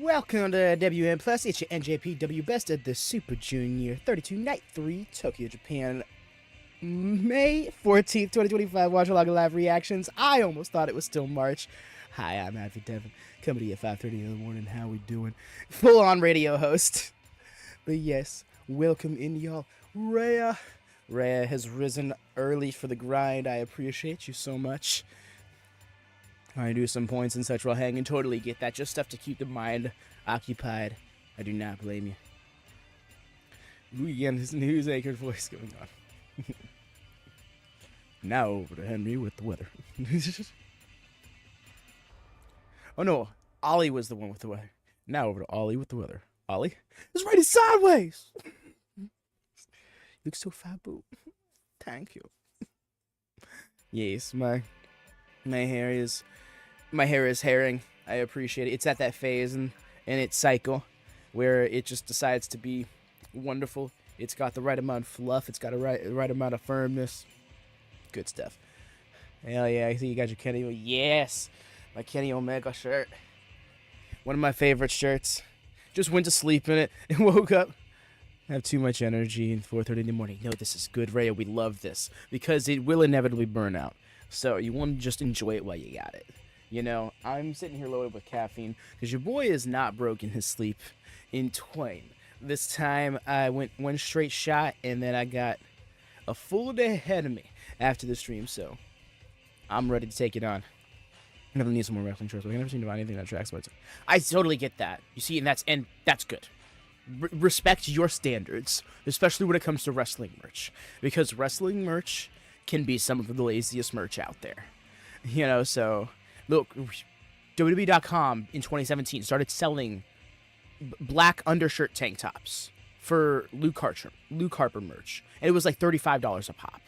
Welcome to WM Plus. It's your NJPW Best of the Super Junior 32 Night 3 Tokyo, Japan, May 14th, 2025. Watchalong live reactions. I almost thought it was still March. Hi, I'm Avid Devin, coming to you at 5:30 in the morning. How we doing? Full on radio host. But yes, welcome in, y'all. Rhea has risen early for the grind. I appreciate you so much. I do some points and such while hanging. Totally get that. Just stuff to keep the mind occupied. I do not blame you. Ooh, again, this news anchored voice going on. Now over to Henry with the weather. Oh no, Ollie was the one with the weather. Now over to Ollie with the weather. Ollie? It's writing sideways! You look so fat, boo. Thank you. Yes, my hair is herring. I appreciate it. It's at that phase in its cycle where it just decides to be wonderful. It's got the right amount of fluff. It's got a right amount of firmness. Good stuff. Hell yeah, I see you got your Kenny. Yes, my Kenny Omega shirt. One of my favorite shirts. Just went to sleep in it and woke up. I have too much energy in 4:30 in the morning. No, this is good, Rhea. We love this because it will inevitably burn out. So you want to just enjoy it while you got it. You know, I'm sitting here loaded with caffeine because your boy is not broken his sleep in twain. This time I went one straight shot and then I got a full day ahead of me after the stream. So I'm ready to take it on. I'm gonna need some more wrestling shirts. I never seem to find anything that tracks my. I totally get that. You see, and that's good. Respect your standards, especially when it comes to wrestling merch, because wrestling merch can be some of the laziest merch out there. You know, so look, WWE.com in 2017 started selling black undershirt tank tops for Luke Harper merch, and it was like $35 a pop.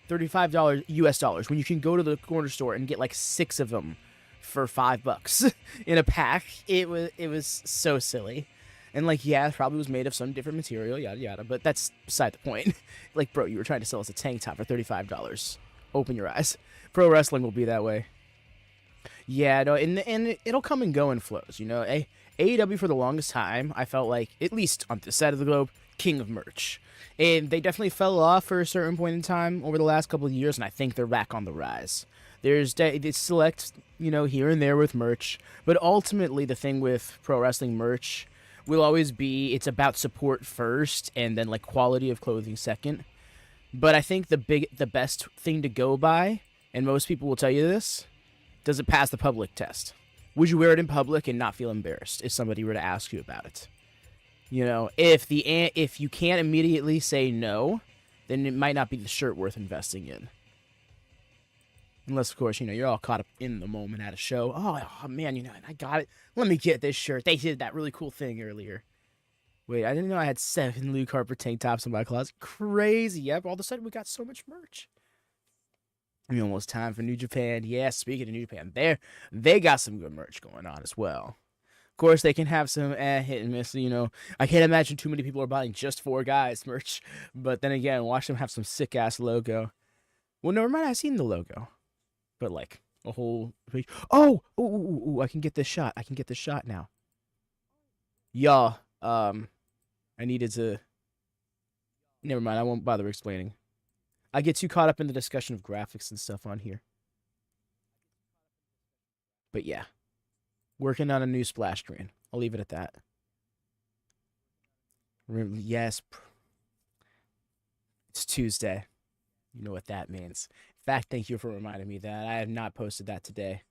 $35 US dollars, when you can go to the corner store and get like 6 of them for $5 in a pack. It was so silly. And like, yeah, it probably was made of some different material, yada yada, but that's beside the point. Like, bro, you were trying to sell us a tank top for $35. Open your eyes. Pro wrestling will be that way. Yeah, no, and it'll come and go in flows, you know. AEW for the longest time, I felt like, at least on this side of the globe, king of merch. And they definitely fell off for a certain point in time over the last couple of years, and I think they're back on the rise. There's they select, you know, here and there with merch, but ultimately the thing with pro wrestling merch will always be, it's about support first and then like quality of clothing second. But I think the best thing to go by, and most people will tell you this, does it pass the public test? Would you wear it in public and not feel embarrassed if somebody were to ask you about it? You know, if you can't immediately say no, then it might not be the shirt worth investing in. Unless, of course, you know, you're all caught up in the moment at a show. Oh man, you know, I got it. Let me get this shirt. They did that really cool thing earlier. Wait, I didn't know I had 7 Luke Harper tank tops in my closet. Crazy. Yep, all of a sudden we got so much merch. I mean, almost time for New Japan. Yeah, speaking of New Japan, they got some good merch going on as well. Of course, they can have some hit and miss. You know, I can't imagine too many people are buying just 4 guys merch. But then again, watch them have some sick ass logo. Well, never mind. I've seen the logo, but like a whole. Oh, I can get this shot. I can get this shot now. Y'all, I needed to. Never mind. I won't bother explaining. I get too caught up in the discussion of graphics and stuff on here. But yeah. Working on a new splash screen. I'll leave it at that. Yes. It's Tuesday. You know what that means. In fact, thank you for reminding me that. I have not posted that today.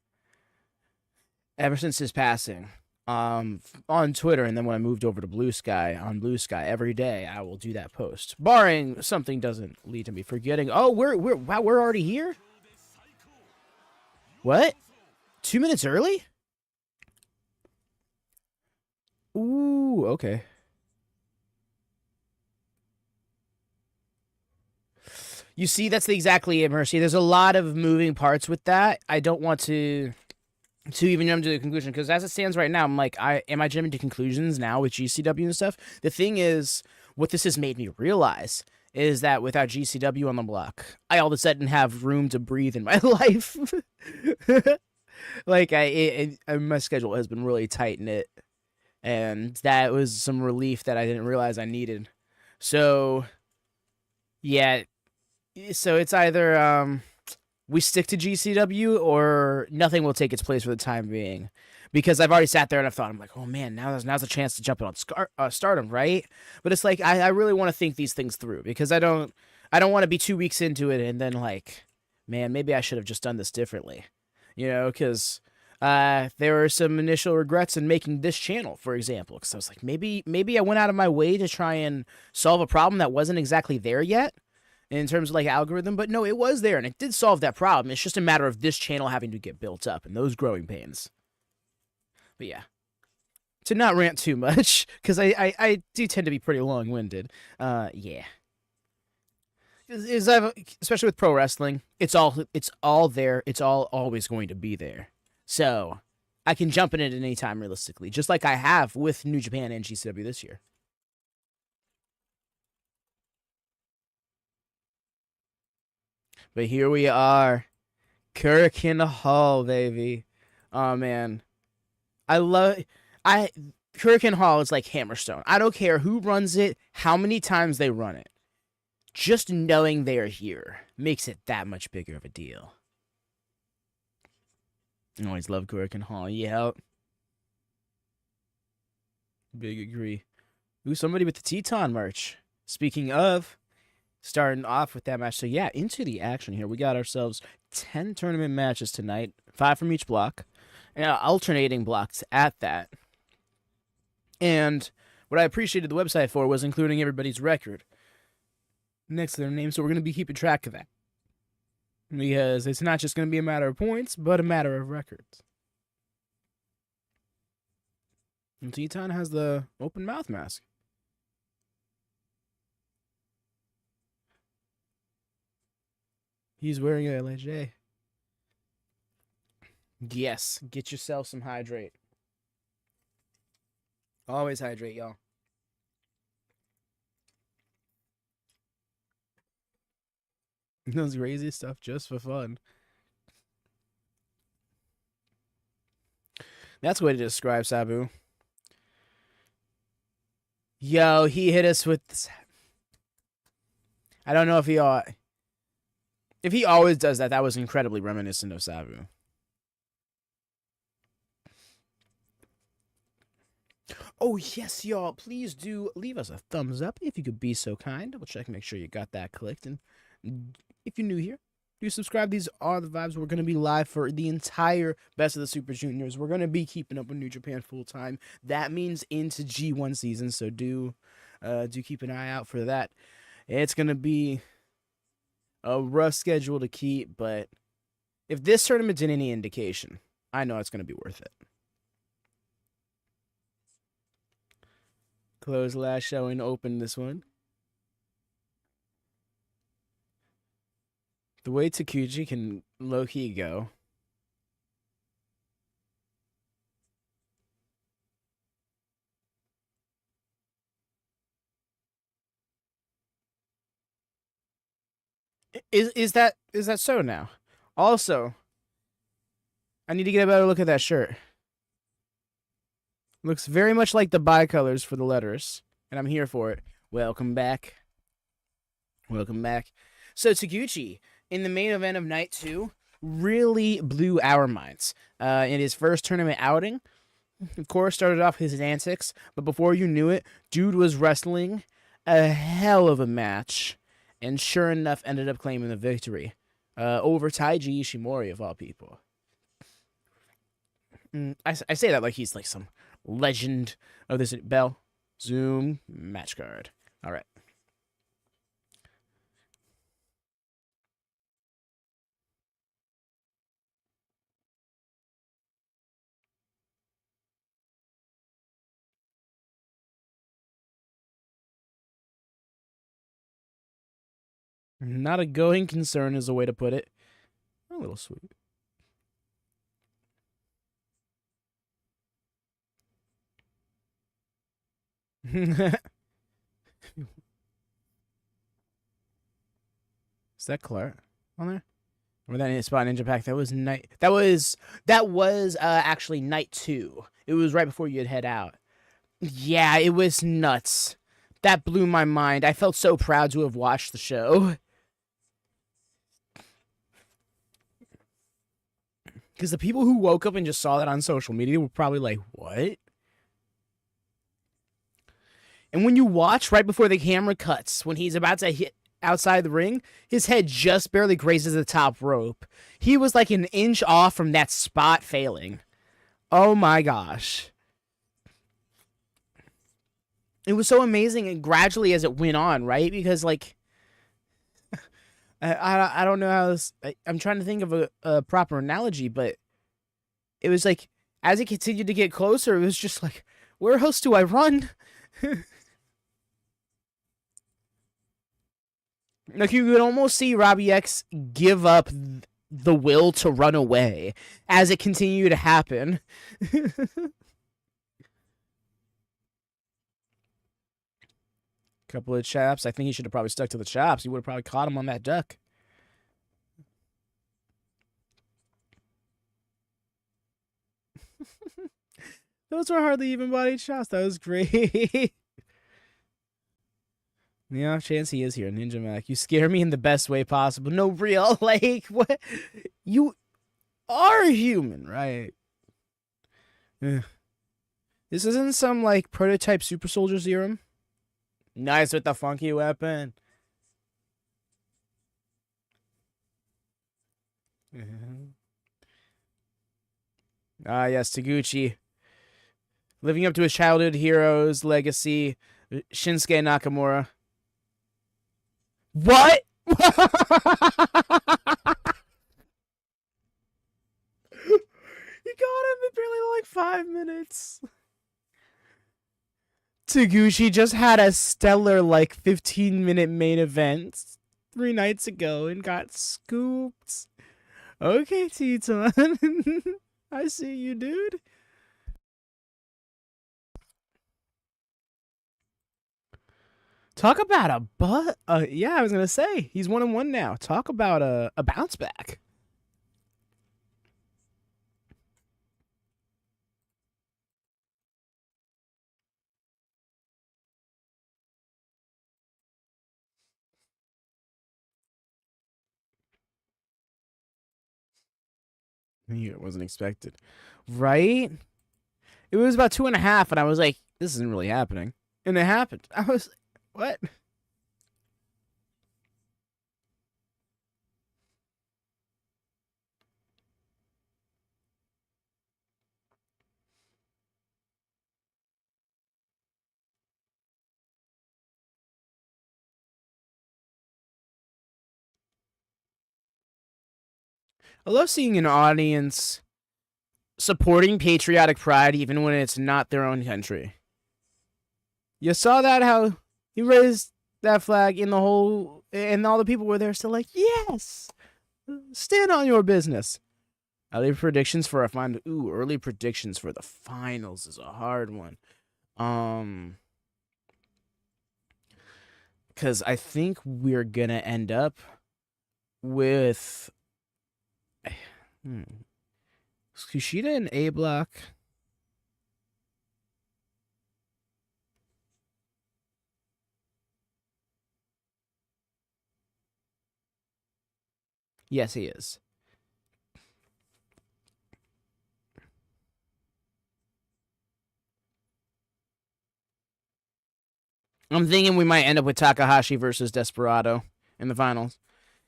Ever since his passing. On Twitter, and then when I moved over to Blue Sky, on Blue Sky, every day I will do that post. Barring something doesn't lead to me forgetting. Oh, we're already here? What? 2 minutes early? Ooh, okay. You see, that's exactly it, Mercy. There's a lot of moving parts with that. I don't want to even jump to the conclusion, because as it stands right now, I'm like, am I jumping to conclusions now with GCW and stuff? The thing is, what this has made me realize is that without GCW on the block, I all of a sudden have room to breathe in my life. Like, my schedule has been really tight knit and that was some relief that I didn't realize I needed. So, yeah, so it's either we stick to GCW or nothing will take its place for the time being. Because I've already sat there and I've thought, I'm like, oh man, now's a chance to jump in on Stardom, right? But it's like I really want to think these things through because I don't want to be 2 weeks into it and then like, man, maybe I should have just done this differently, because there were some initial regrets in making this channel, for example, because I was like, maybe I went out of my way to try and solve a problem that wasn't exactly there yet in terms of like algorithm, but no, it was there and it did solve that problem. It's just a matter of this channel having to get built up and those growing pains. But yeah, to not rant too much because I do tend to be pretty long-winded. Yeah. Especially with pro wrestling, it's all there. It's all always going to be there. So I can jump in it at any time realistically, just like I have with New Japan and GCW this year. But here we are, Korakuen Hall, baby. Oh man, Korakuen Hall is like Hammerstone. I don't care who runs it, how many times they run it. Just knowing they're here makes it that much bigger of a deal. I always love Korakuen Hall. Yeah. Big agree. Ooh, somebody with the Teton merch. Speaking of, starting off with that match. So yeah, into the action here. We got ourselves 10 tournament matches tonight. 5 from each block. Alternating blocks at that. And what I appreciated the website for was including everybody's record next to their name, so we're going to be keeping track of that. Because it's not just going to be a matter of points, but a matter of records. And Teton has the open mouth mask. He's wearing a LJ. Yes, get yourself some hydrate. Always hydrate, y'all. Those crazy stuff just for fun. That's a way to describe Sabu. Yo, he hit us with this. I don't know if he always does that. That was incredibly reminiscent of Sabu. Oh, yes, y'all. Please do leave us a thumbs up if you could be so kind. Double check, make sure you got that clicked. And if you're new here, do subscribe. These are the vibes. We're going to be live for the entire Best of the Super Juniors. We're going to be keeping up with New Japan full time. That means into G1 season, so do keep an eye out for that. It's going to be a rough schedule to keep, but if this tournament's in any indication, I know it's going to be worth it. Close last showing, open this one. The way Taguchi can low-key go. Is that so now? Also, I need to get a better look at that shirt. Looks very much like the bicolors for the letters, and I'm here for it. Welcome back. Welcome back. So Taguchi, in the main event of night 2, really blew our minds. In his first tournament outing, of course, started off his antics, but before you knew it, dude was wrestling a hell of a match, and sure enough, ended up claiming the victory over Taiji Ishimori, of all people. I say that like he's like some legend of this. Bell, zoom, match card. All right. Not a going concern is a way to put it. A little sweet. Is that Clark on there? Or that spot Ninja Pack? That was night. That was actually night 2. It was right before you'd head out. Yeah, it was nuts. That blew my mind. I felt so proud to have watched the show. Because the people who woke up and just saw that on social media were probably like, what? And when you watch right before the camera cuts, when he's about to hit outside the ring, his head just barely grazes the top rope. He was like an inch off from that spot failing. Oh my gosh. It was so amazing, and gradually as it went on, right? Because, like, I don't know how this... I'm trying to think of a proper analogy, but it was like, as it continued to get closer, it was just like, where else do I run? Like, you could almost see Robbie X give up the will to run away as it continued to happen. Couple of chops. I think he should have probably stuck to the chops. He would have probably caught him on that duck. Those were hardly even body chops. That was great. Yeah, chance he is here, Ninja Mack. You scare me in the best way possible. No, real. Like, what? You are human, right? Ugh. This isn't some, like, prototype super soldier serum. Nice with the funky weapon. Ah, yes, Taguchi. Living up to his childhood hero's legacy, Shinsuke Nakamura. What? He got him in barely like 5 minutes. Taguchi just had a stellar, like, 15-minute main event 3 nights ago and got scooped. Okay, Teton. I see you, dude. Talk about a yeah, I was gonna say he's 1-1 now. Talk about a bounce back. It wasn't expected, right? It was about 2.5, and I was like, "This isn't really happening," and it happened. I was, what? I love seeing an audience supporting patriotic pride even when it's not their own country. You saw that, how he raised that flag in the whole, and all the people were there still like, yes, stand on your business. Early predictions for a final. Ooh, early predictions for the finals is a hard one. Because I think we're gonna end up with Kushida and A Block. Yes, he is. I'm thinking we might end up with Takahashi versus Desperado in the finals.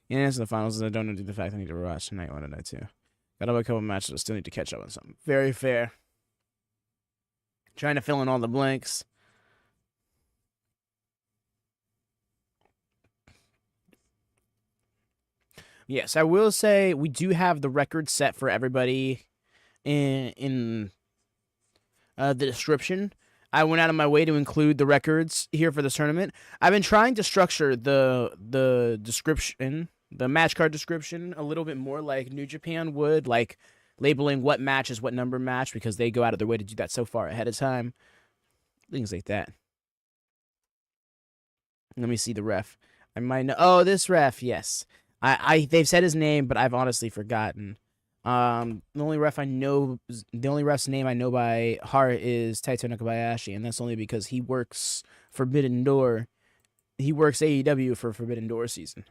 Yeah, it's the finals. I don't know the fact I need to watch night 1 and night 2. Got a couple of matches. I still need to catch up on something. Very fair. Trying to fill in all the blanks. Yes, I will say we do have the record set for everybody in the description. I went out of my way to include the records here for this tournament. I've been trying to structure the description, the match card description, a little bit more like New Japan would, like labeling what match is what number match, because they go out of their way to do that so far ahead of time. Things like that. Let me see the ref. I might know. Oh, this ref, yes. They've said his name, but I've honestly forgotten. The only ref I know, the only ref's name I know by heart is Taito Nakabayashi, and that's only because he works Forbidden Door. He works AEW for Forbidden Door season.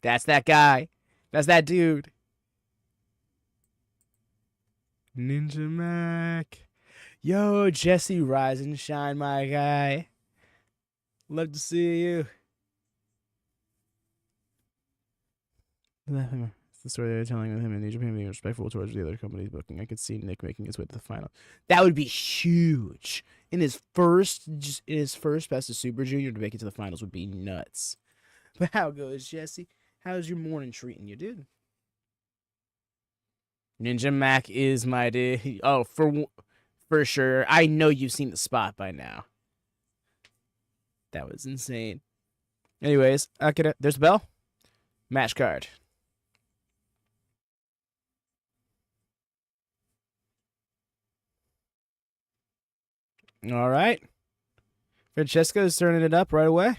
That's that guy. That's that dude. Ninja Mack. Yo, Jesse, rise and shine, my guy. Love to see you. It's the story they're telling with him in New Japan being respectful towards the other company's booking. I could see Nick making his way to the final. That would be huge. In his first best of Super Junior to make it to the finals would be nuts. But how goes, Jesse? How's your morning treating you, dude? Ninja Mack is my dude. Oh, for sure. I know you've seen the spot by now. That was insane. Anyways, Akira, there's a bell. Match card. All right. Francesco's turning it up right away.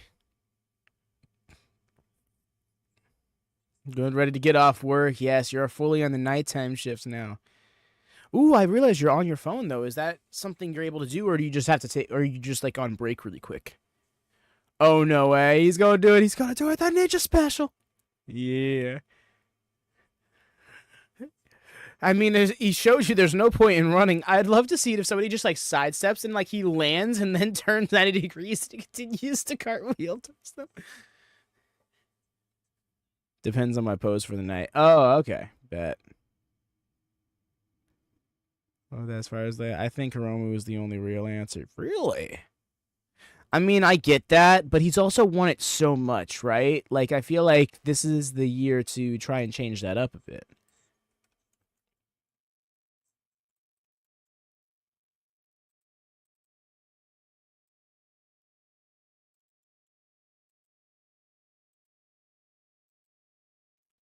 Good, ready to get off work. Yes, you're fully on the nighttime shifts now. Ooh, I realize you're on your phone, though. Is that something you're able to do, or do you just have to take, or are you just, like, on break really quick? Oh, no way. He's going to do it. He's going to do it. That ninja special. Yeah. I mean, he shows you there's no point in running. I'd love to see it if somebody just, like, sidesteps and, like, he lands and then turns 90 degrees to continues to cartwheel towards them. Depends on my pose for the night. Oh, okay. Bet. Oh, as far as that, I think Hiromu is the only real answer. Really? I mean, I get that, but he's also won it so much, right? Like, I feel like this is the year to try and change that up a bit.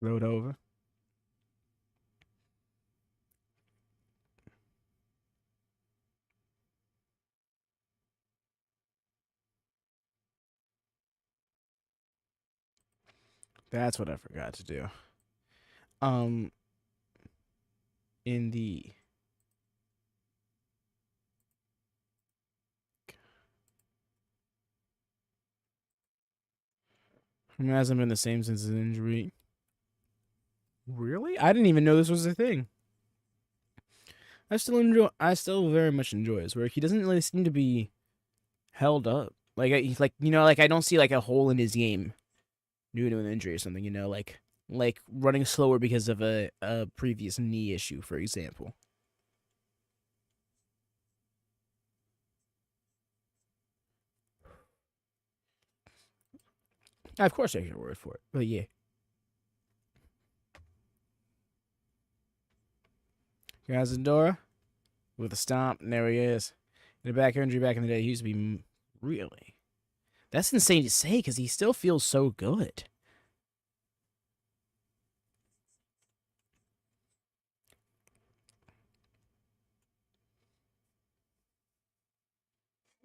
Rode over. That's what I forgot to do. In the It hasn't been the same since his injury. Really? I didn't even know this was a thing. I still very much enjoy his work. He doesn't really seem to be held up. Like he's like, like I don't see like a hole in his game due to an injury or something, like running slower because of a previous knee issue, for example. Of course I get your word for it. But yeah. Gazandora with a stomp, and there he is. In a back injury back in the day, he used to be really. That's insane to say because he still feels so good.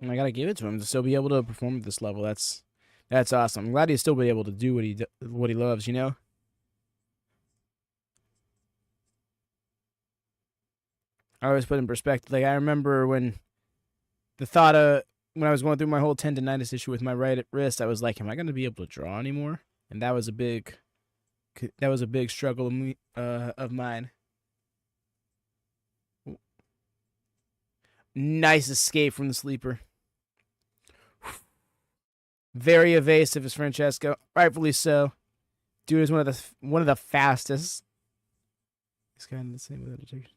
And I gotta give it to him to still be able to perform at this level. That's awesome. I'm glad he's still be able to do what he loves. I always put in perspective. Like I remember when the thought of when I was going through my whole tendonitis issue with my right wrist, I was like, "Am I going to be able to draw anymore?" And that was a big struggle of mine. Nice escape from the sleeper. Very evasive is Francesco, rightfully so. Dude is one of the fastest. He's kind of the same with Undertaker.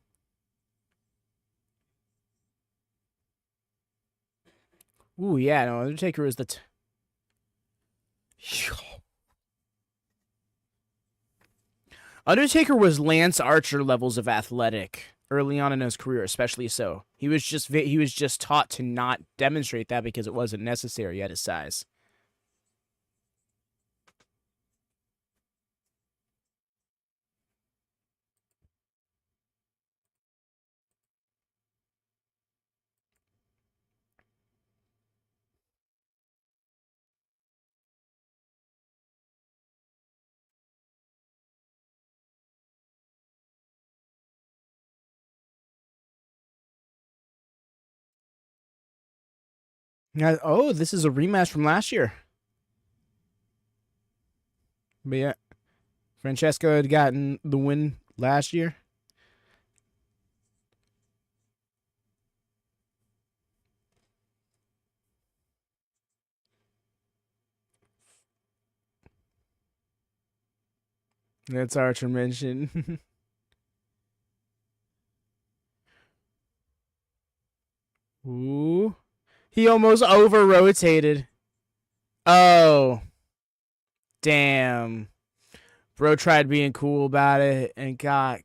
Ooh, yeah, no, Undertaker is the. Undertaker was Lance Archer levels of athletic early on in his career, especially so. He was just taught to not demonstrate that because it wasn't necessary at his size. Oh, this is a rematch from last year. But yeah, Francesco had gotten the win last year. That's Archer mention. Ooh. He almost over rotated. Oh. Damn. Bro tried being cool about it and got.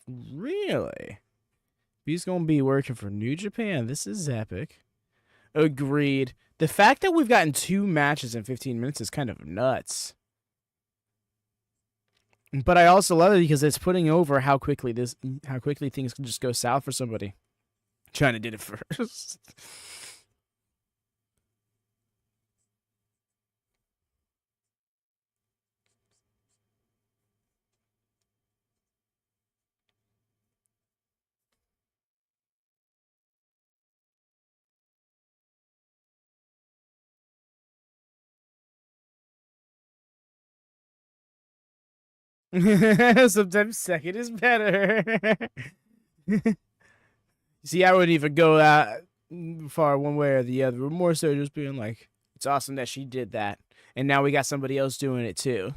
Really? He's going to be working for New Japan. This is epic. Agreed. The fact that we've gotten 2 matches in 15 minutes is kind of nuts. But I also love it because it's putting over how quickly things can just go south for somebody. China did it first. Sometimes second is better. See, I wouldn't even go that far one way or the other. But more so just being like, it's awesome that she did that. And now we got somebody else doing it too.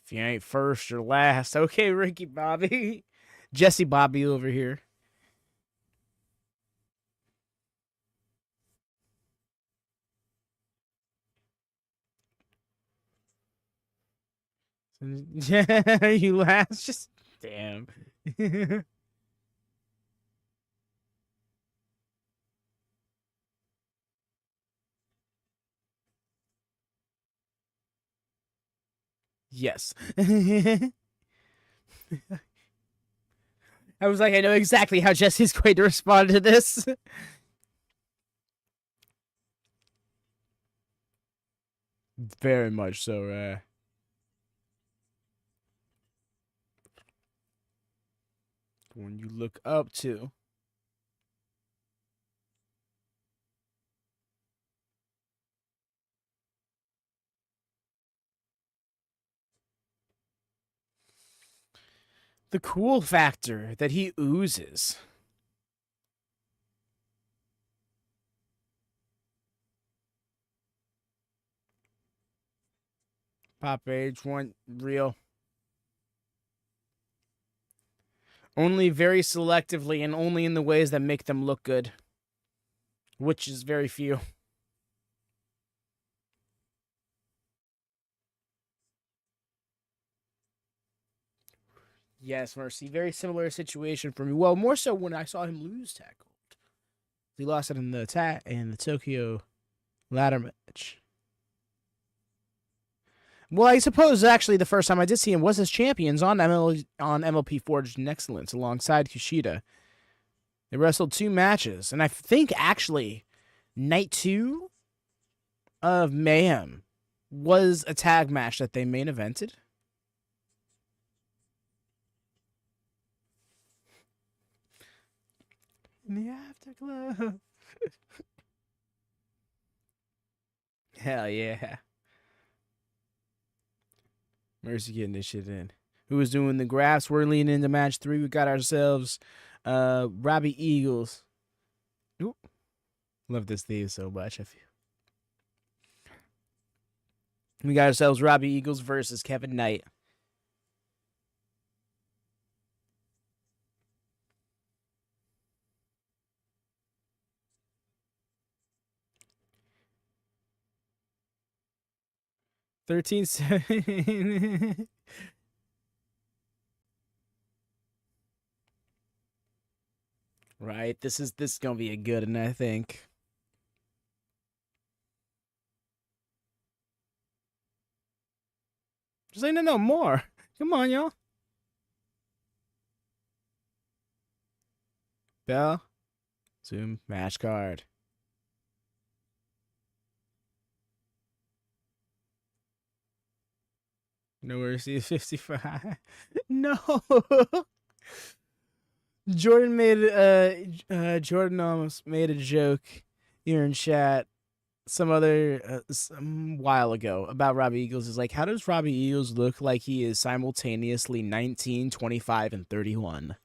If you ain't first, you're last. Okay, Ricky Bobby. Jesse Bobby over here. Yeah, you last. Just damn. Yes. I was like, I know exactly how Jesse's going to respond to this. Very much so, when you look up to. The cool factor that he oozes. Pop age, one real. Only very selectively and only in the ways that make them look good. Which is very few. Yes, Mercy. Very similar situation for me. Well, more so when I saw him lose Tag Gold. He lost it in the Tokyo ladder match. Well, I suppose actually the first time I did see him was as champions on MLP Forged in Excellence alongside Kushida. They wrestled 2 matches, and I think actually night 2 of Mayhem was a tag match that they main evented. In the Afterglow. Hell yeah. Mercy getting this shit in. Who was doing the graphs? We're leaning into match 3. We got ourselves Robbie Eagles. Ooh. Love this theme so much. We got ourselves Robbie Eagles versus Kevin Knight. $13.7. Right. This is gonna be a good one, I think. Just ain't no more. Come on, y'all. Bell. Zoom. Match card. No Mercy 55. No. Jordan almost made a joke here in chat some while ago about Robbie Eagles. Is like, how does Robbie Eagles look like he is simultaneously 19, 25, and 31?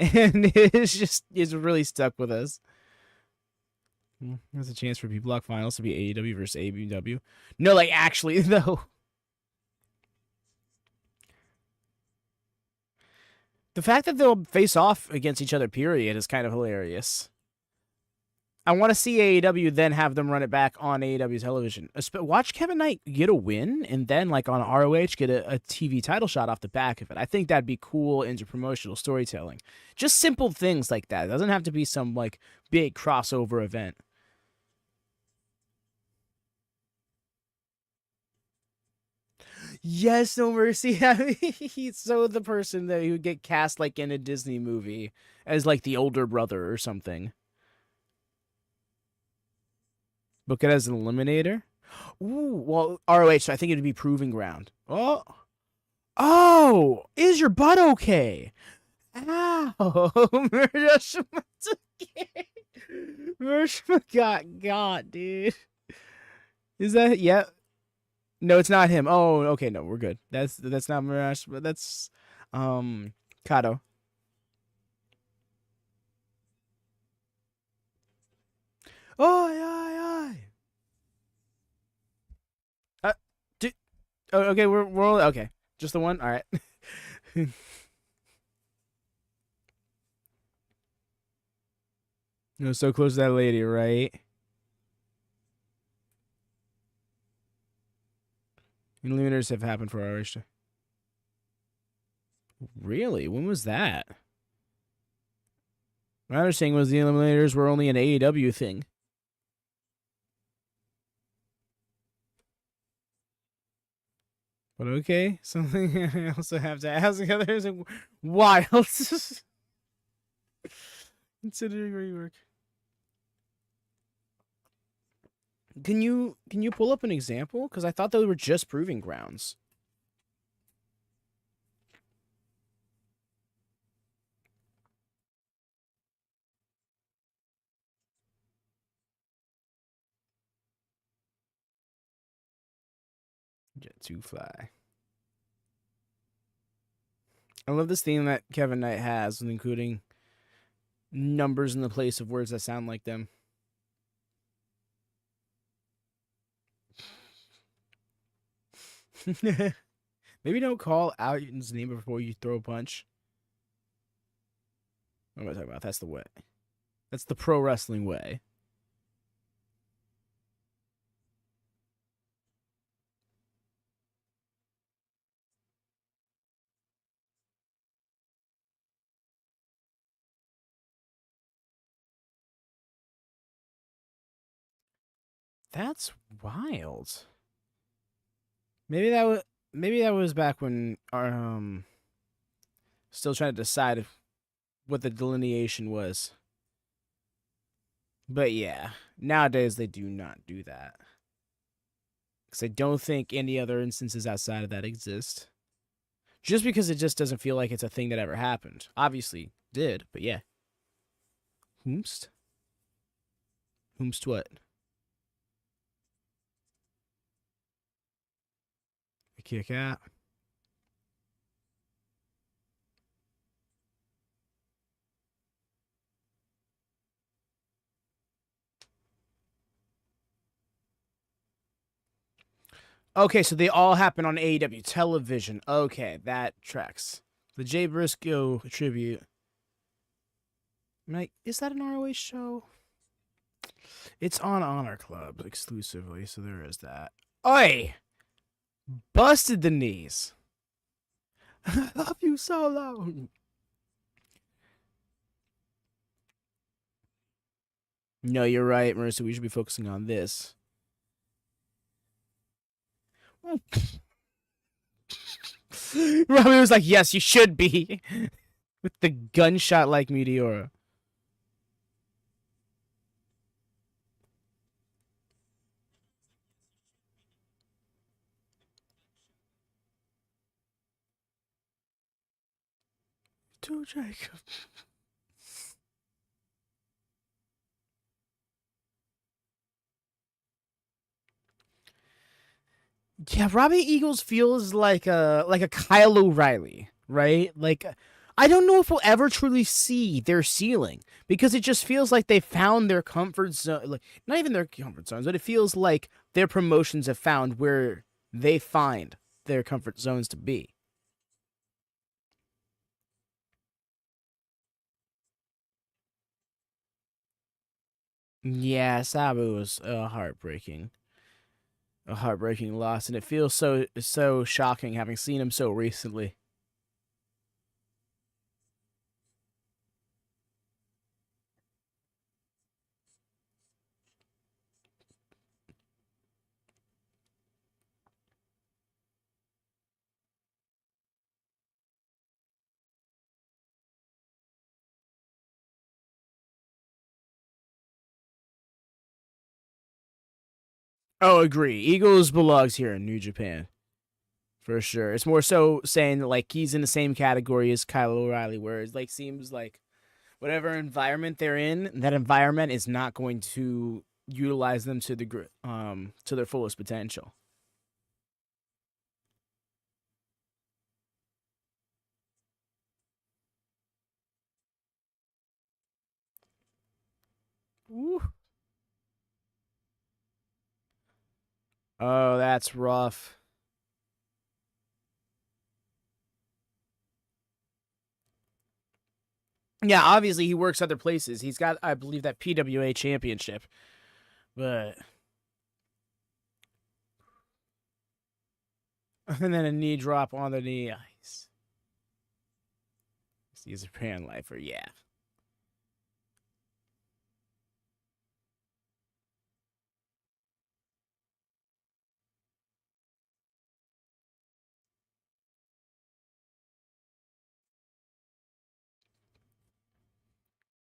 And it's really stuck with us. There's a chance for B Block Finals to be AEW versus ABW. No, like actually though. The fact that they'll face off against each other, period, is kind of hilarious. I want to see AEW then have them run it back on AEW television. Watch Kevin Knight get a win and then, like on ROH, get a TV title shot off the back of it. I think that'd be cool interpromotional storytelling. Just simple things like that. It doesn't have to be some like big crossover event. Yes, No Mercy. I mean, he's so the person that would get cast like in a Disney movie as like the older brother or something. Book it as an eliminator. Ooh, well, ROH, so I think it'd be Proving Ground. Oh, is your butt okay? Ow, Mershma got, dude. Is that, yeah? No, it's not him. Oh, okay, no, we're good. That's not Mirash, but that's, Kato. Oh, yeah. Oh, okay, we're all, okay. Just the one? All right. No, so close to that lady, right? Eliminators have happened for our issue. Really? When was that? My understanding was the Eliminators were only an AEW thing. But okay, something I also have to ask. There's a wild. Considering rework. Can you pull up an example? Because I thought those were just Proving Grounds. Jet to fly. I love this theme that Kevin Knight has, including numbers in the place of words that sound like them. Maybe don't call out his name before you throw a punch. What am I talking about? That's the way. That's the pro wrestling way. That's wild. Maybe that was back when still trying to decide what the delineation was. But yeah, nowadays they do not do that. Because I don't think any other instances outside of that exist. Just because it just doesn't feel like it's a thing that ever happened. Obviously did, but yeah. Whomst? Whomst what? A kick out. Okay, so they all happen on AEW television. Okay, that tracks. The Jay Briscoe tribute. Like, is that an ROH show? It's on Honor Club exclusively, so there is that. Oi! Busted the knees. I love you so long. No, you're right, Marissa. We should be focusing on this. Robbie was like, yes, you should be. With the gunshot like Meteora. to Jacob. Yeah, Robbie Eagles feels like a Kyle O'Reilly, right? Like I don't know if we'll ever truly see their ceiling because it just feels like they found their comfort zone. Like not even their comfort zones, but it feels like their promotions have found where they find their comfort zones to be. Yeah, Sabu was a heartbreaking loss, and it feels so shocking having seen him so recently. Oh, agree. Eagles belongs here in New Japan for sure. It's more so saying that like he's in the same category as Kyle O'Reilly, where it like seems like whatever environment they're in, that environment is not going to utilize them to their fullest potential. Woo. Oh, that's rough. Yeah, obviously he works other places. He's got, I believe, that PWA championship, but and then a knee drop on the knee ice. He's a pan lifer, yeah.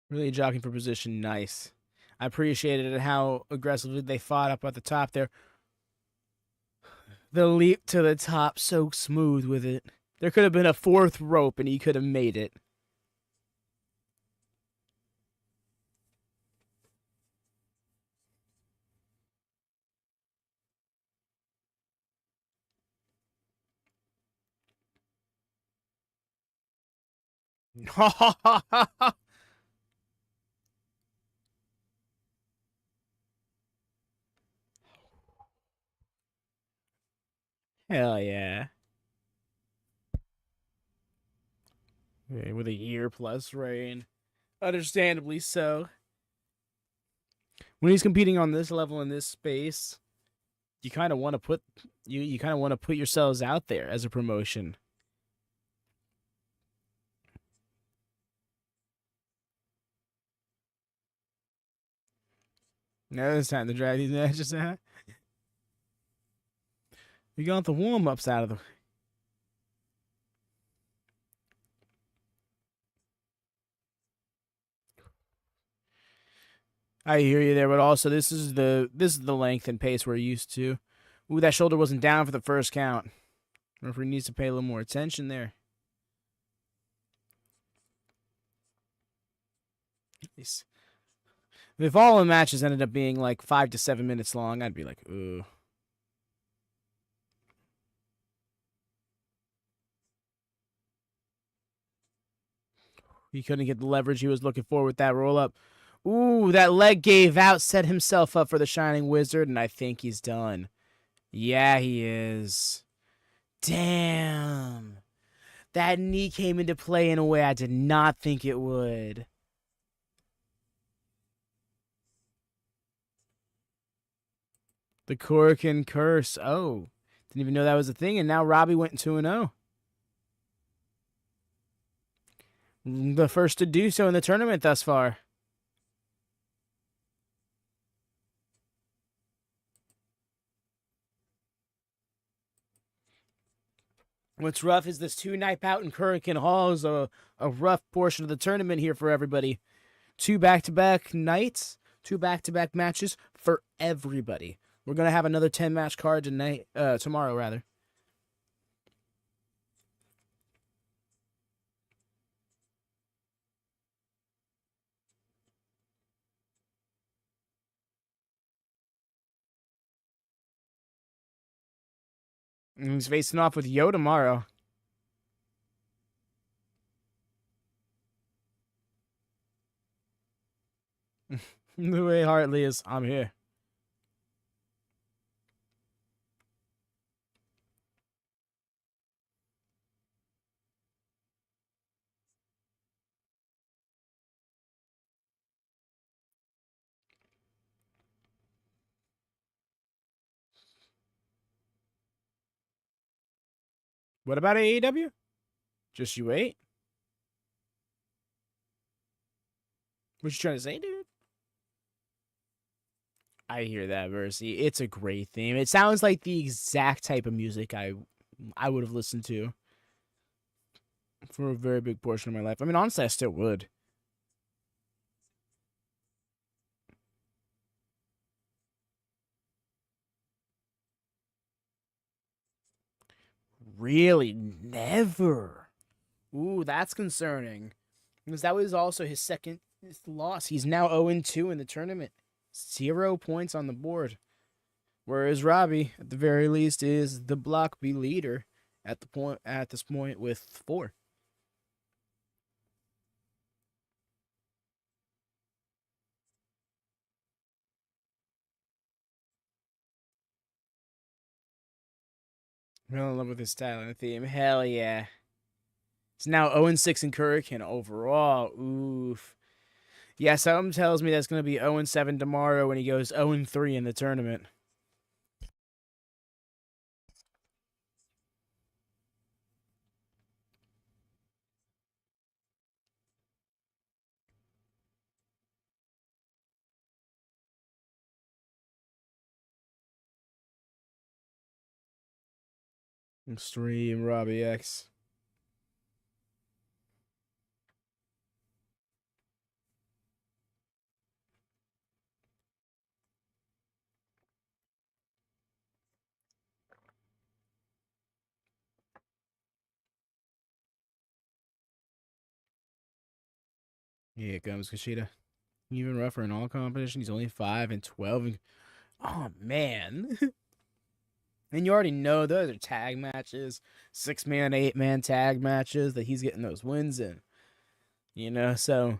Really jockeying for position, nice. I appreciated how aggressively they fought up at the top there. The leap to the top, so smooth with it. There could have been a fourth rope, and he could have made it. Hell yeah. Okay, with a year plus reign. Understandably so. When he's competing on this level in this space, you kind of want to put you kind of want to put yourselves out there as a promotion. Now it's time to drag these matches out. We got the warm ups out of the. I hear you there, but also this is the length and pace we're used to. Ooh, that shoulder wasn't down for the first count. Referee needs to pay a little more attention there. Nice. If all the matches ended up being like 5 to 7 minutes long, I'd be like, ooh. He couldn't get the leverage he was looking for with that roll up. Ooh, that leg gave out, set himself up for the Shining Wizard, and I think he's done. Yeah, he is. Damn. That knee came into play in a way I did not think it would. The Korakuen curse. Oh, didn't even know that was a thing, and now Robbie went 2-0. The first to do so in the tournament thus far. What's rough is this 2-night bout in Korakuen Hall is a rough portion of the tournament here for everybody. 2 back-to-back nights, 2 back-to-back matches for everybody. We're gonna have another 10 match card tonight, tomorrow rather. He's facing off with Yo tomorrow. The way Hartley is, I'm here. What about AEW? Just you wait. What you trying to say, dude? I hear that, Mercy. It's a great theme. It sounds like the exact type of music I would have listened to for a very big portion of my life. I mean, honestly, I still would. Really? Never. Ooh, that's concerning. Because that was also his second loss. He's now 0-2 in the tournament. 0 points on the board. Whereas Robbie, at the very least, is the Block B leader at this point with 4. Real in love with his style and theme. Hell yeah. It's now 0-6 in Korakuen overall. Oof. Yeah, something tells me that's going to be 0-7 tomorrow when he goes 0-3 in the tournament. Extreme Robbie X. Here comes KUSHIDA. Even rougher in all competition. He's only 5-12. Oh, man. And you already know those are tag matches, 6-man, 8-man tag matches that he's getting those wins in. You know, so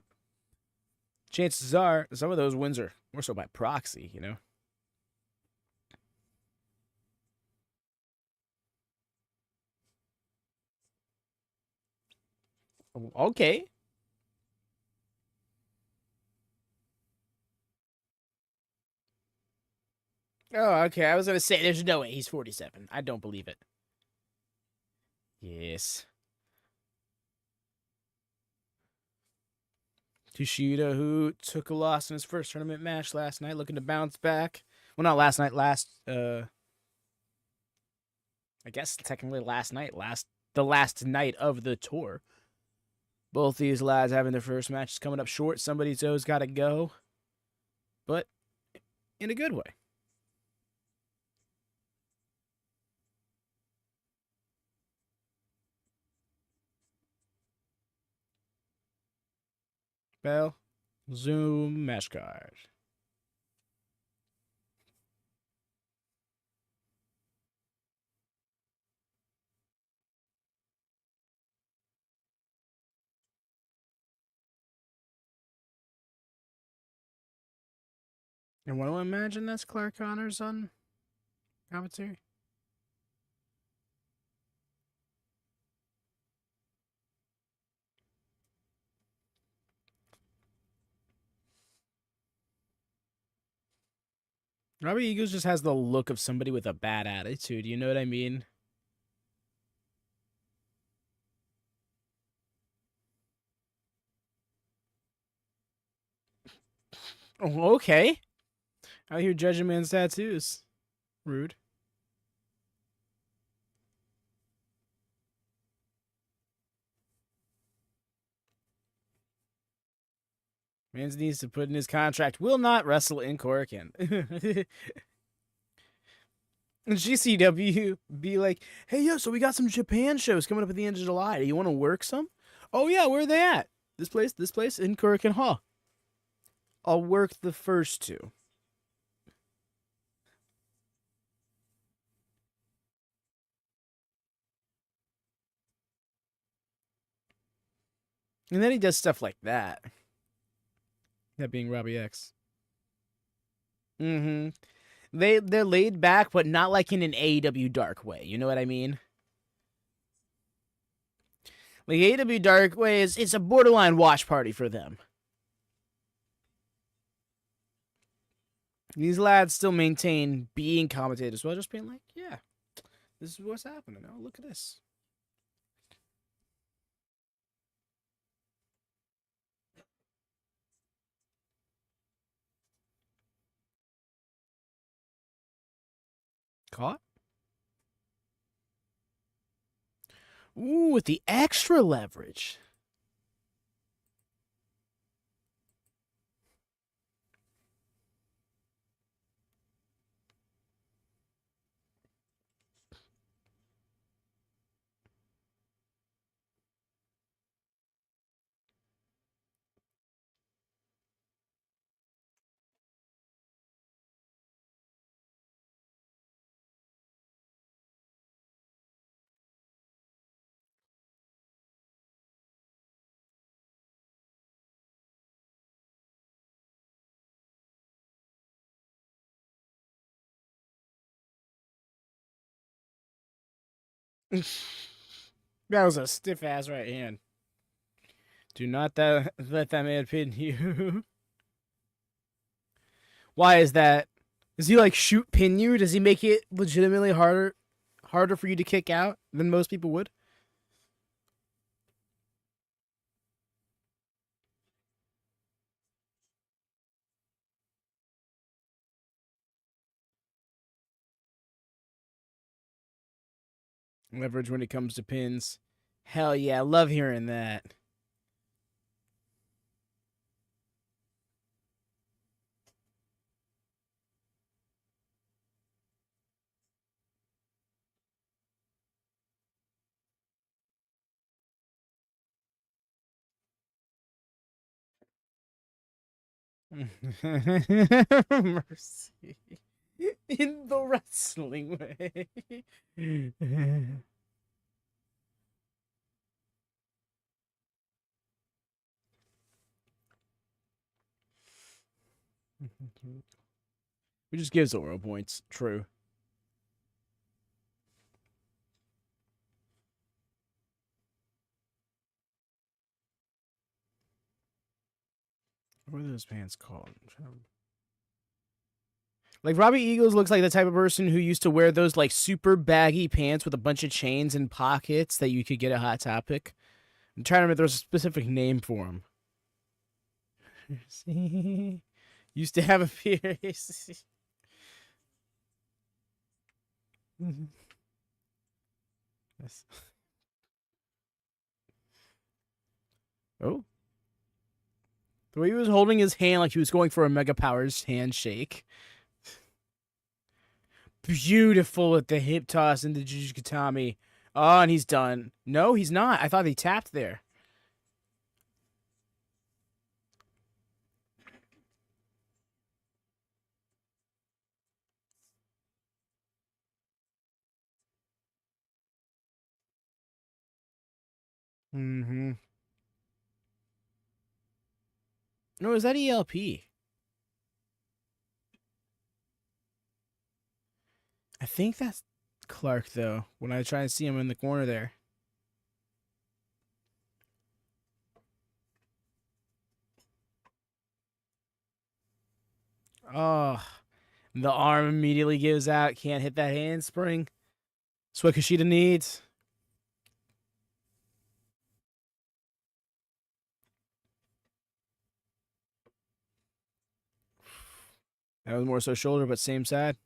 chances are some of those wins are more so by proxy, you know. Okay. Oh, okay. I was going to say there's no way he's 47. I don't believe it. Yes. KUSHIDA, who took a loss in his first tournament match last night, looking to bounce back. Well, not last night, I guess technically last night, the last night of the tour. Both these lads having their first matches coming up short. Somebody's always got to go, but in a good way. Bell, Zoom, match card. And want to imagine that's Clark Connors on commentary? Robbie Eagles just has the look of somebody with a bad attitude. You know what I mean? Oh, okay. Out here judging man's tattoos. Rude. Mans needs to put in his contract, will not wrestle in Korakuen. And GCW be like, hey, yo, so we got some Japan shows coming up at the end of July. Do you want to work some? Oh, yeah, where are they at? This place in Korakuen Hall. I'll work the first 2. And then he does stuff like that. That being Robbie X. Mm-hmm. They're laid back, but not like in an AEW dark way. You know what I mean? Like AEW dark way is it's a borderline watch party for them. These lads still maintain being commentators while just being like, yeah, this is what's happening. Oh, look at this. Caught? Ooh, with the extra leverage. That was a stiff ass right hand. Do not let that man pin you. Why is that? Does he like shoot pin you? Does he make it legitimately harder for you to kick out than most people would? Leverage when it comes to pins. Hell yeah, I love hearing that. Mercy. In the wrestling way. We just gives Zoro points. True. What are those pants called? Like Robbie Eagles looks like the type of person who used to wear those like super baggy pants with a bunch of chains and pockets that you could get at Hot Topic. I'm trying to remember there's a specific name for him. Used to have a pierce. Yes. Oh. The way he was holding his hand like he was going for a Mega Powers handshake. Beautiful with the hip toss into Jujutsu. Oh, and he's done. No, he's not. I thought he tapped there. Mm-hmm. No, is that ELP? I think that's Clark, though, when I try and see him in the corner there. Oh, the arm immediately gives out. Can't hit that handspring. That's what Kushida needs. That was more so shoulder, but same side.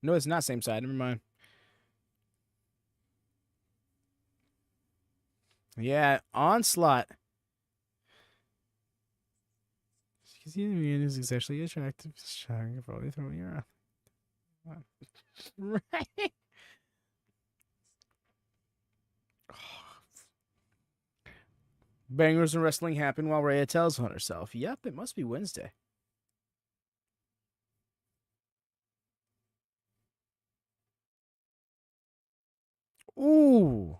No, it's not same side. Never mind. Yeah, onslaught. Because the man is sexually attractive. Trying to probably throw you around. Right. Bangers and wrestling happen while Rhea tells on herself. Yep, it must be Wednesday. Ooh.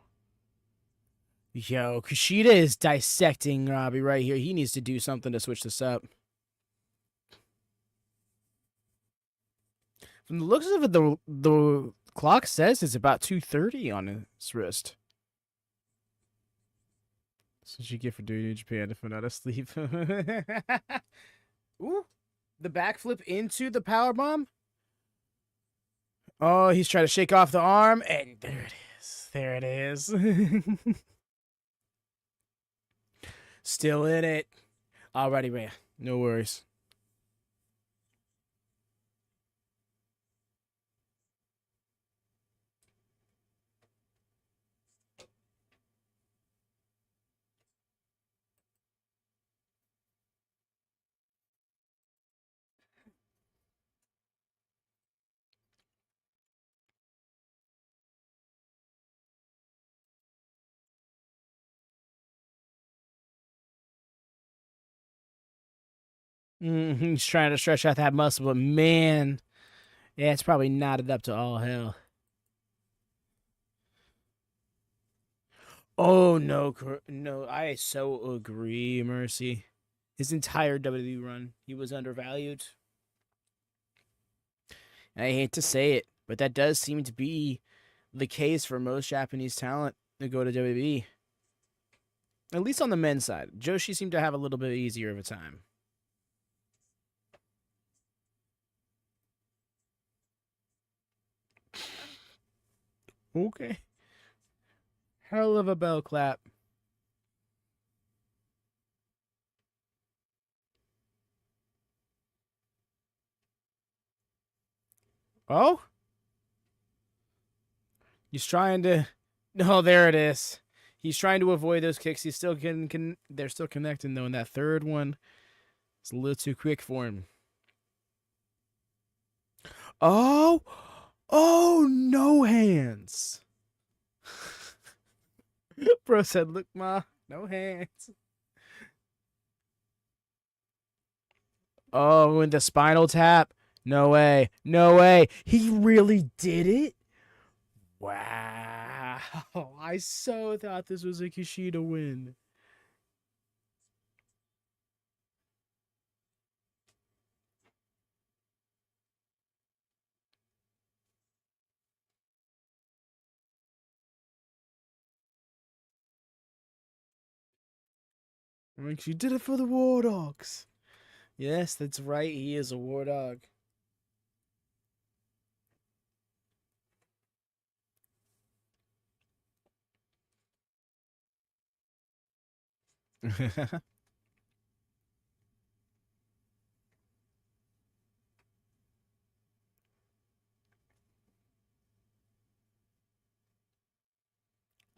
Yo, Kushida is dissecting Robbie right here. He needs to do something to switch this up. From the looks of it, the clock says it's about 2:30 on his wrist. That's what you get for doing in Japan if I'm not asleep. Ooh, the backflip into the power bomb. Oh, he's trying to shake off the arm, and there it is. There it is. Still in it. Alrighty, man. No worries. He's trying to stretch out that muscle, but man, yeah, it's probably knotted up to all hell. Oh no, no! I so agree, Mercy. His entire WWE run, he was undervalued. And I hate to say it, but that does seem to be the case for most Japanese talent that go to WWE. At least on the men's side, Joshi seemed to have a little bit easier of a time. Okay. Hell of a bell clap. Oh? He's trying to. No, there it is. He's trying to avoid those kicks. He's still can. They're still connecting though. And that third one is a little too quick for him. Oh, oh, no hands. Bro said, "Look, ma, no hands." Oh, and the spinal tap. No way. No way. He really did it? Wow. I so thought this was a Kushida win. I'm like, she did it for the War Dogs. Yes, that's right. He is a War Dog.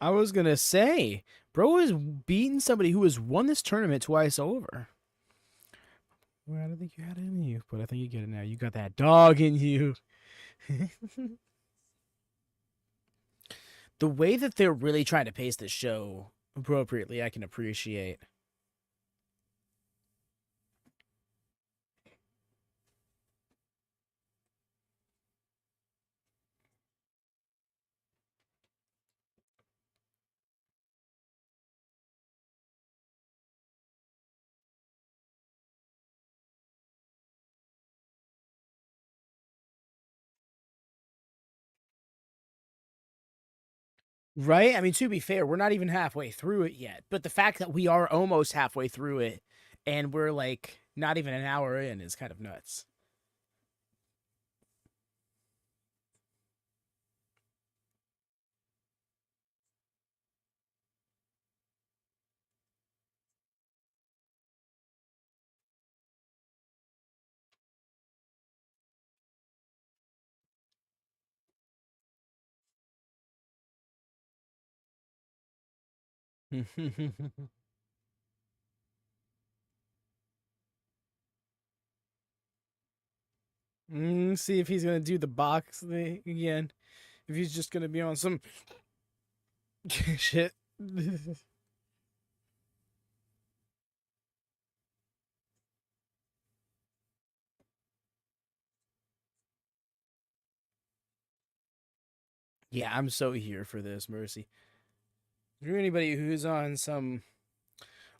I was gonna say, bro is beating somebody who has won this tournament twice over. Well, I don't think you had it in you, but I think you get it now. You got that dog in you. The way that they're really trying to pace this show appropriately, I can appreciate. Right? I mean, to be fair, we're not even halfway through it yet. But the fact that we are almost halfway through it and we're like not even an hour in is kind of nuts. See if he's gonna do the box thing again. If he's just gonna be on some shit. Yeah, I'm so here for this, Mercy. For anybody who's on some,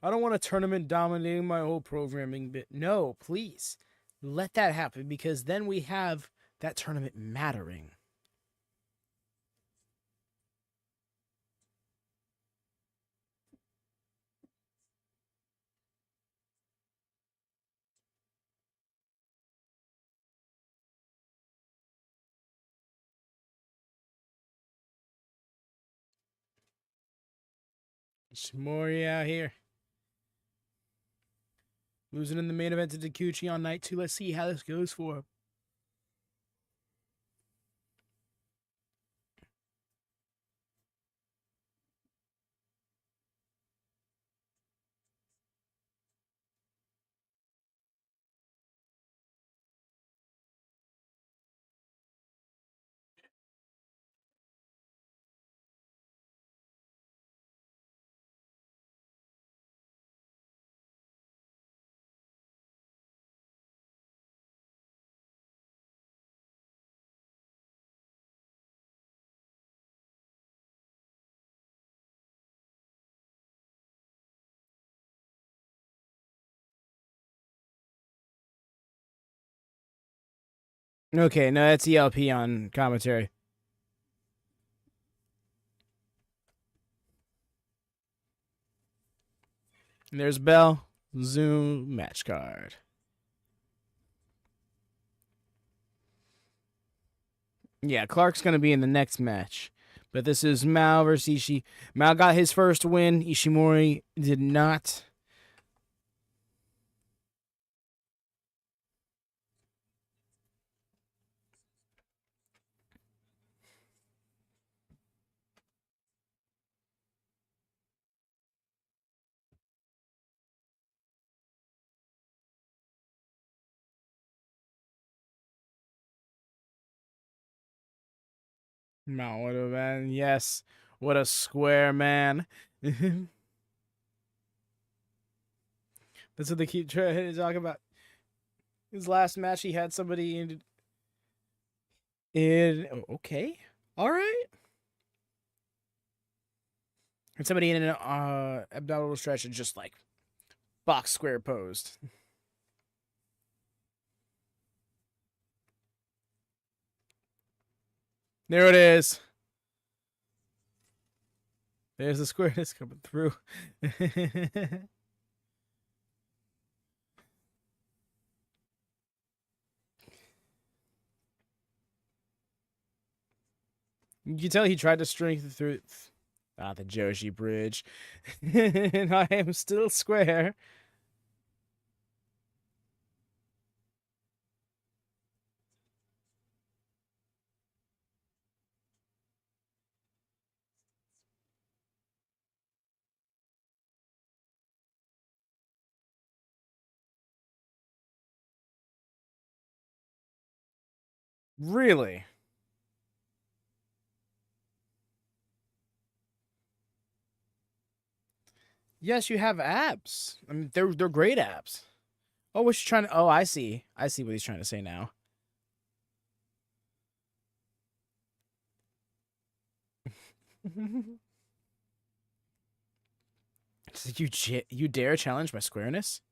I don't want a tournament dominating my whole programming bit. No, please let that happen because then we have that tournament mattering. Ishimori out here. Losing in the main event to Taguchi on night 2. Let's see how this goes for him. Okay, no, that's ELP on commentary. And there's Bell. Zoom match card. Yeah, Clark's going to be in the next match. But this is Mao versus Ishii. Mao got his first win. Ishimori did not. Mao would have been, yes. What a square man. That's what they keep trying to talk about. His last match, he had somebody in okay. All right. And somebody in an abdominal stretch and just like box square posed. There it is. There's the squareness coming through. You can tell he tried to strengthen through the Joshi bridge. And I am still square. Really? Yes, you have abs. I mean, they're great abs. Oh, what's she trying to? Oh, I see. I see what he's trying to say now. You dare challenge my squareness?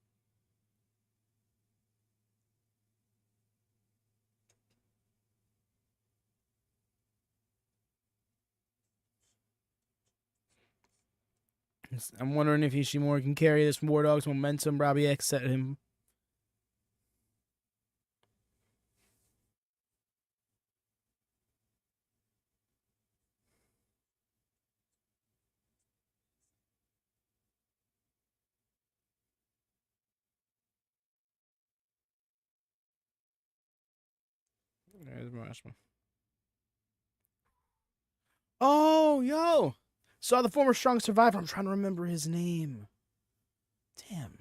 I'm wondering if Ishimori can carry this War Dog's momentum. Robbie X set him. There's my last one. Oh, yo! Saw the former strong survivor. I'm trying to remember his name. Damn.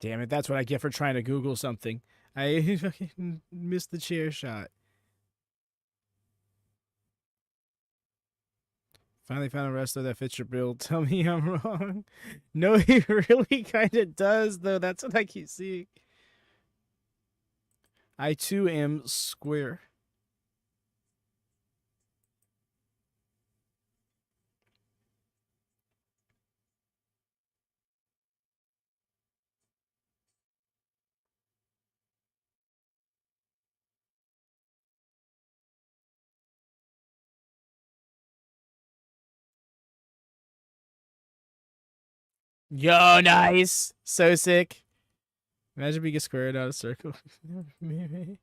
Damn it, that's what I get for trying to Google something. I fucking missed the chair shot. Finally found a wrestler that fits your build. Tell me I'm wrong. No, he really kind of does, though. That's what I keep seeing. I too am square. Yo, nice. So sick. Imagine being a square, not a circle. Then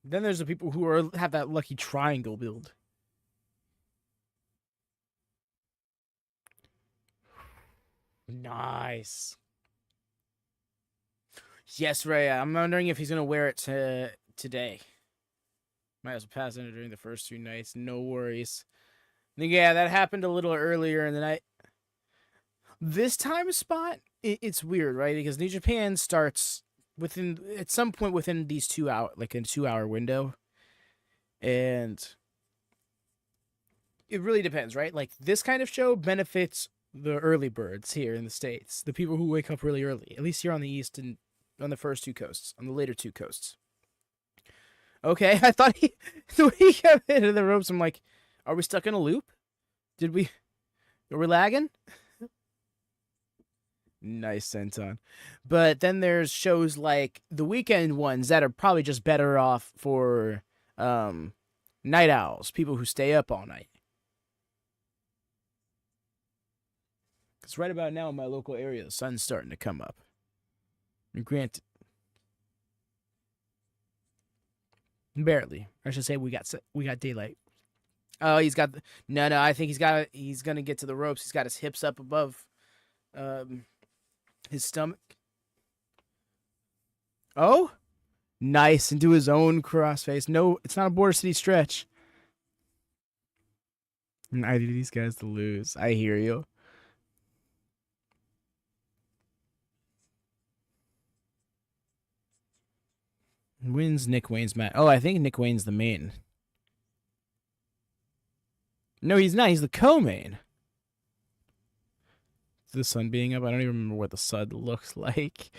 there's the people who have that lucky triangle build. Nice. Yes, Ray. I'm wondering if he's gonna wear it today. Might as well pass in it during the first 2 nights. No worries. Yeah, that happened a little earlier in the night. This time spot, it's weird, right? Because New Japan starts at some point within these 2 hour, like a 2 hour window, and it really depends, right? Like this kind of show benefits the early birds here in the States, the people who wake up really early, at least here on the East and on the first 2 coasts, on the later 2 coasts. Okay, I thought the way he got into the ropes, I'm like, are we stuck in a loop? Are we lagging? Nice senton. But then there's shows like the weekend ones that are probably just better off for night owls, people who stay up all night. Because right about now in my local area, the sun's starting to come up. And granted, barely. I should say we got daylight. Oh, he's got no. I think he's gonna get to the ropes. He's got his hips up above, his stomach. Oh, nice, into his own crossface. No, it's not a Border City stretch. I need these guys to lose. I hear you. Wins Nick Wayne's match. Oh, I think Nick Wayne's the main. No, he's not. He's the co-main. The sun being up. I don't even remember what the sun looks like.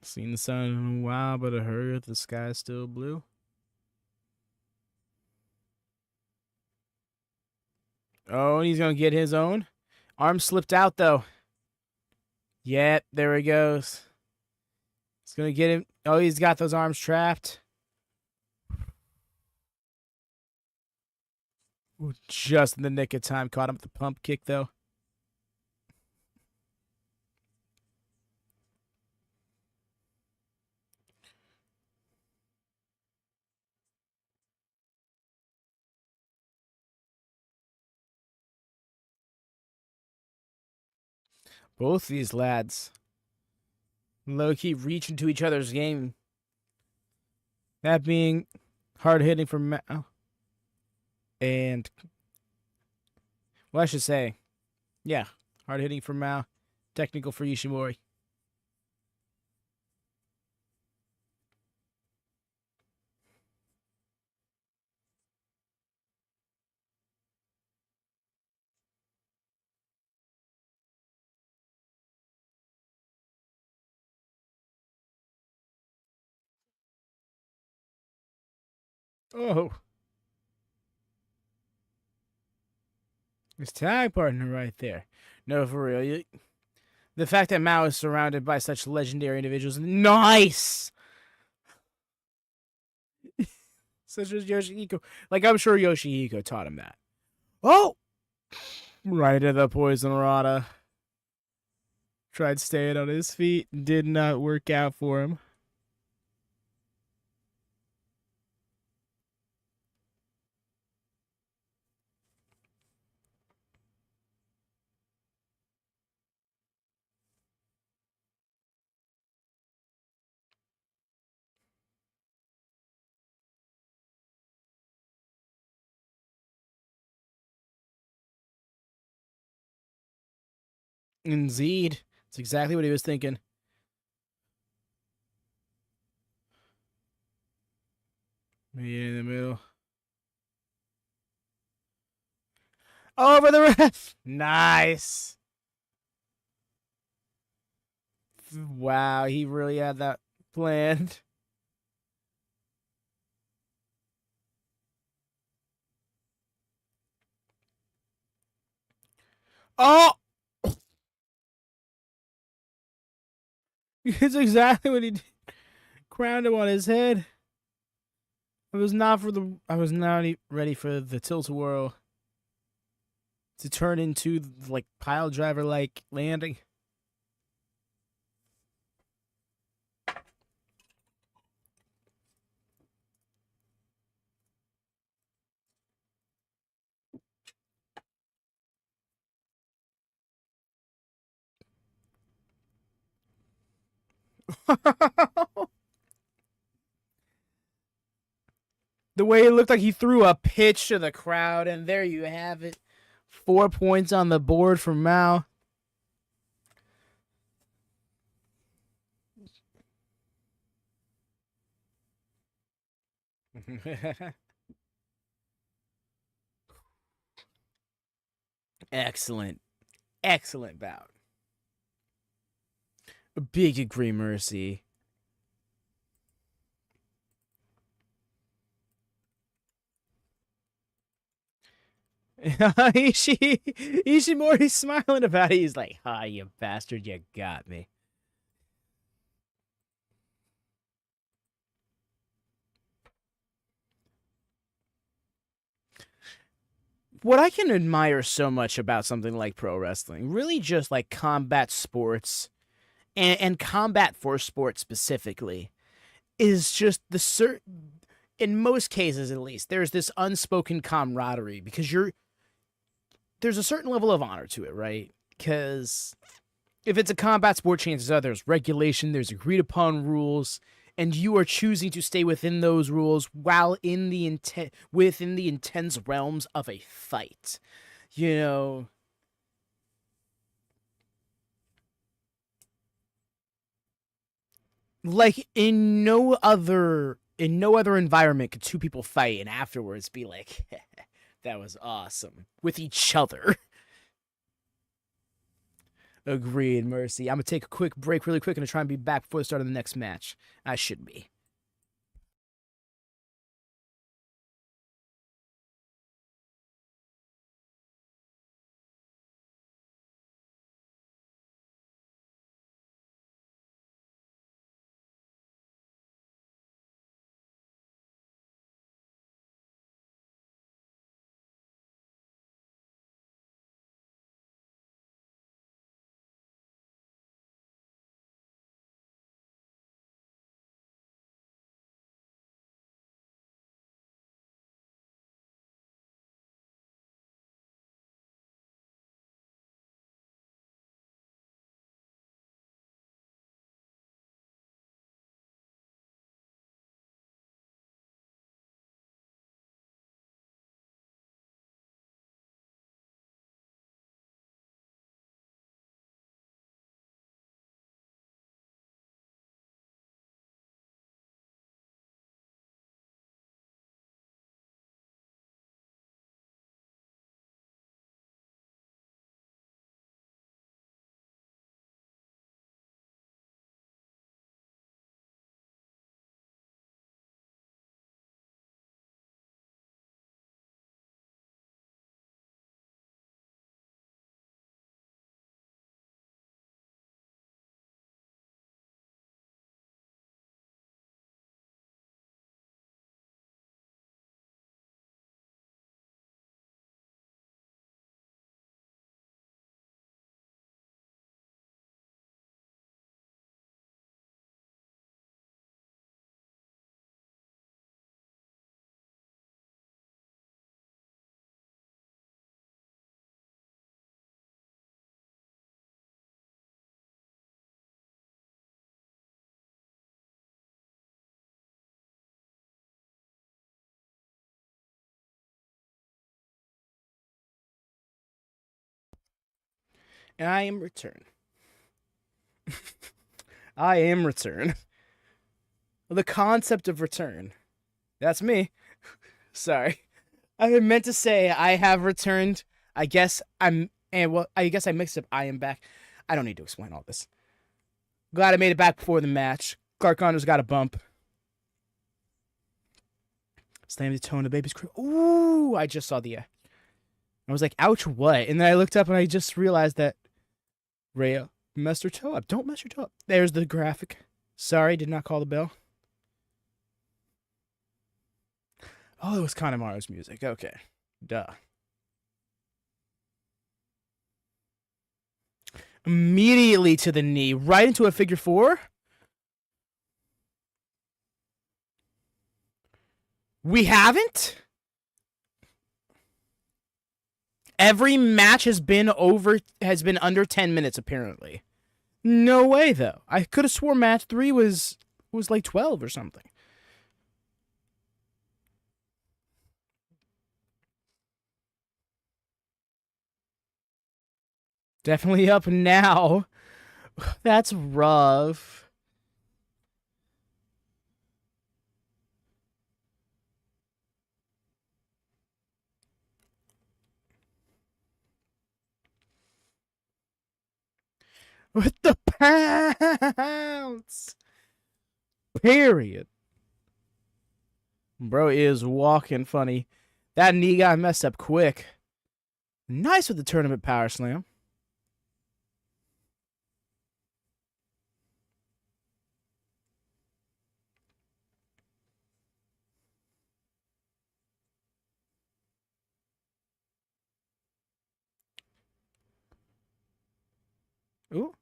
Seen the sun in a while, but I heard the sky's still blue. Oh, he's gonna get his own. Arm slipped out though. Yep, there he goes. He's gonna get him. Oh, he's got those arms trapped. Ooh, just in the nick of time. Caught him with the pump kick though. Both these lads low-key reach into each other's game. That being hard hitting for Mack. Oh. And, well, I should say, yeah, hard hitting for Mao, technical for Ishimori. Oh, his tag partner right there. No, for real. The fact that Mao is surrounded by such legendary individuals, nice. Such as Yoshihiko. Like, I'm sure Yoshihiko taught him that. Oh! Right into the poison rata. Tried staying on his feet. Did not work out for him. Indeed. That's exactly what he was thinking. Me in the middle. Over the ref. Nice. Wow, he really had that planned. Oh! It's exactly what he did. Crowned him on his head. I was not ready for the tilt-a-whirl to turn into like pile driver like landing. The way it looked like he threw a pitch to the crowd, and there you have it. 4 points on the board for Mao. Excellent. Excellent bout. A big degree mercy. Ishimori's smiling about it. He's like, "Ah, you bastard, you got me." What I can admire so much about something like pro wrestling, really just like combat sports and combat for sports specifically, is just the in most cases at least, there's this unspoken camaraderie because there's a certain level of honor to it, right? Because if it's a combat sport, chances are there's regulation, there's agreed upon rules, and you are choosing to stay within those rules while within the intense realms of a fight. You know, like in no other environment could two people fight and afterwards be like, that was awesome with each other. Agreed, Mercy. I'm gonna take a quick break really quick and try and be back before the start of the next match. I should be. I am return. I am return. The concept of return. That's me. Sorry. I meant to say I have returned. I guess I mixed up I am back. I don't need to explain all this. Glad I made it back before the match. Clark Connor's got a bump. Slam the toe in the baby's crib. Ooh, I just saw the... I was like, ouch, what? And then I looked up and I just realized that Rhea messed her toe up. Don't mess your toe up. There's the graphic. Sorry, did not call the bell. Oh, it was Kanemaru's music. Okay. Duh. Immediately to the knee. Right into a figure four. We haven't? Every match has been under 10 minutes, apparently. No way, though. I could have swore match 3 was like 12 or something. Definitely up now. That's rough. With the pounce. Period. Bro is walking funny. That knee got messed up quick. Nice with the tournament power slam. Ooh.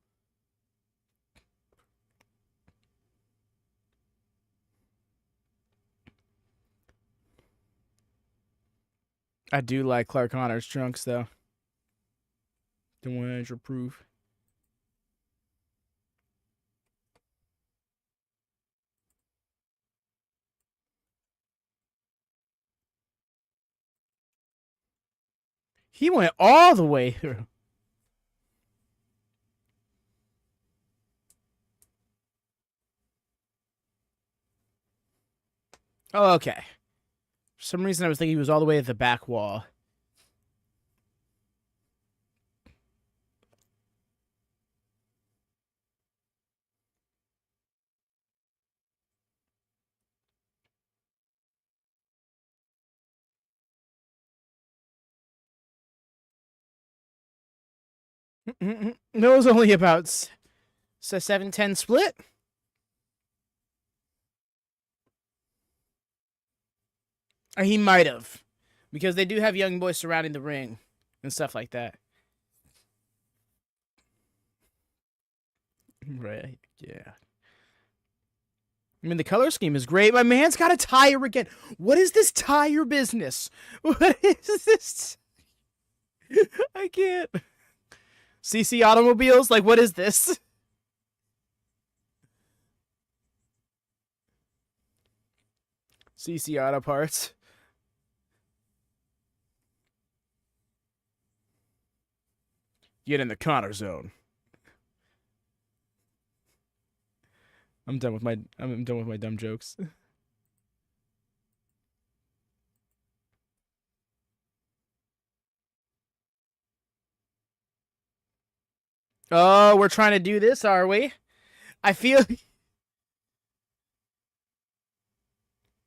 I do like Clark Connor's trunks, though. The 100 proof. He went all the way through. Oh, okay. For some reason, I was thinking he was all the way at the back wall. It was only about 7-10 split. He might have. Because they do have young boys surrounding the ring and stuff like that. Right, yeah. I mean, the color scheme is great. My man's got a tire again. What is this tire business? What is this? I can't. CC Automobiles? Like, what is this? CC Auto Parts. Get in the Connor zone. I'm done with my dumb jokes. Oh, we're trying to do this, are we? I feel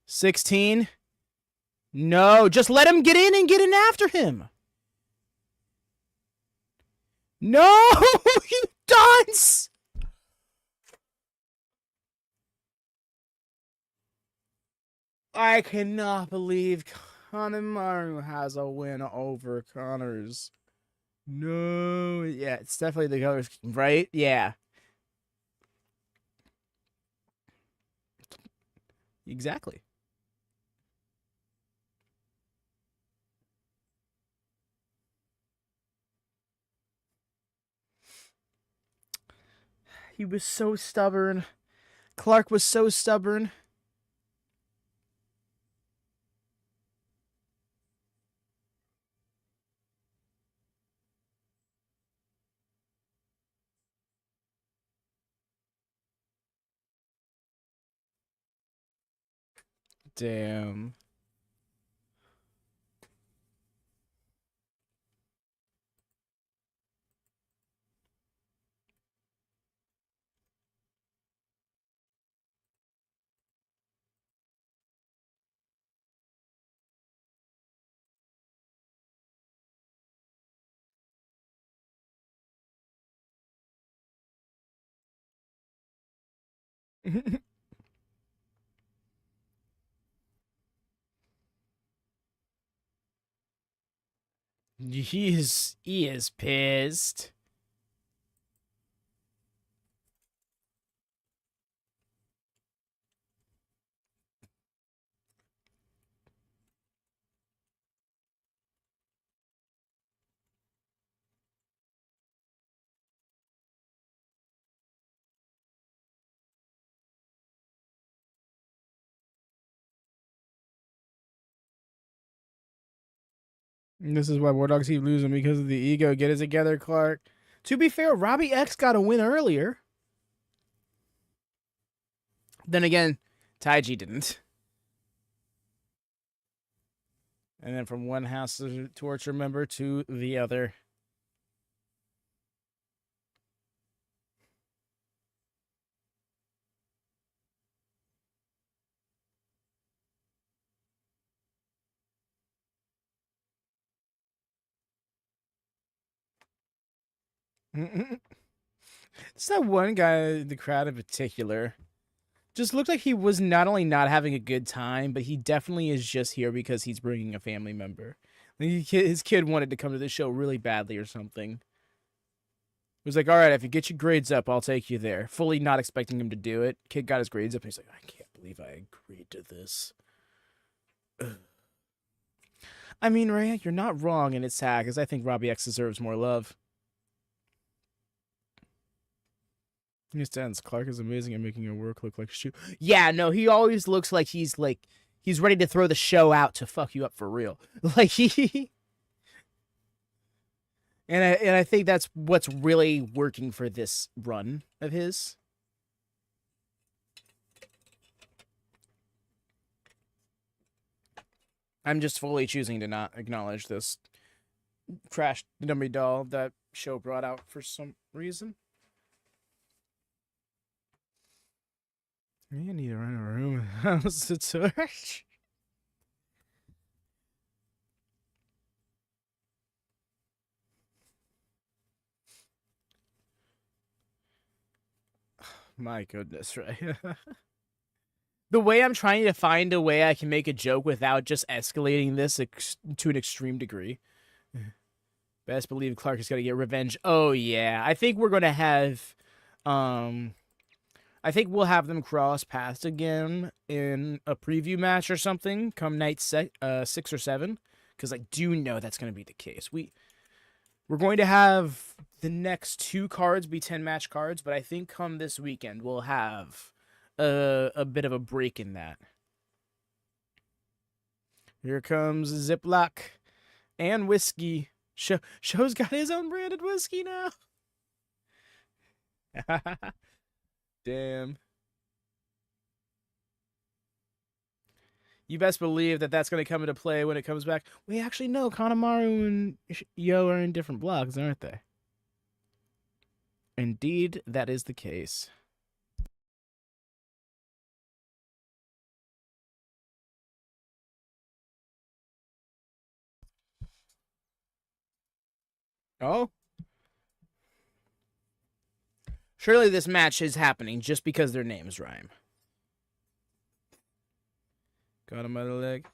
16. No, just let him get in and get in after him. No, you dunce! I cannot believe Kanemaru has a win over Connors. No, yeah, it's definitely the colors, right? Yeah. Exactly. He was so stubborn. Clark was so stubborn. Damn. He is pissed. This is why War Dogs keep losing, because of the ego. Get it together, Clark. To be fair, Robbie X got a win earlier. Then again, Taiji didn't. And then from one house of torture member to the other. It's that one guy in the crowd in particular. Just looked like he was not only not having a good time, but he definitely is just here because he's bringing a family member. His kid wanted to come to the show really badly or something. He was like, all right, if you get your grades up, I'll take you there. Fully not expecting him to do it. Kid got his grades up, and he's like, I can't believe I agreed to this. Ugh. I mean, Ray, you're not wrong, and it's sad, because I think Robbie X deserves more love. He stands. Clark is amazing at making your work look like a shoe. Yeah, no, he always looks like he's ready to throw the show out to fuck you up for real. Like and I think that's what's really working for this run of his. I'm just fully choosing to not acknowledge this trash dummy doll that show brought out for some reason. You need to rent a room in the house to torch. My goodness, right? The way I'm trying to find a way I can make a joke without just escalating this to an extreme degree. Best believe Clark is gonna get revenge. Oh yeah, I think we're gonna have, I think we'll have them cross paths again in a preview match or something come night 6 or 7, because I do know that's gonna be the case. We're going to have the next 2 cards be 10-match cards, but I think come this weekend we'll have a bit of a break in that. Here comes Ziploc and whiskey. Show's got his own branded whiskey now. Damn. You best believe that that's going to come into play when it comes back. Wait, actually, no. Kanemaru and Yo are in different blocks, aren't they? Indeed, that is the case. Oh? Surely this match is happening just because their names rhyme. Got him by the leg.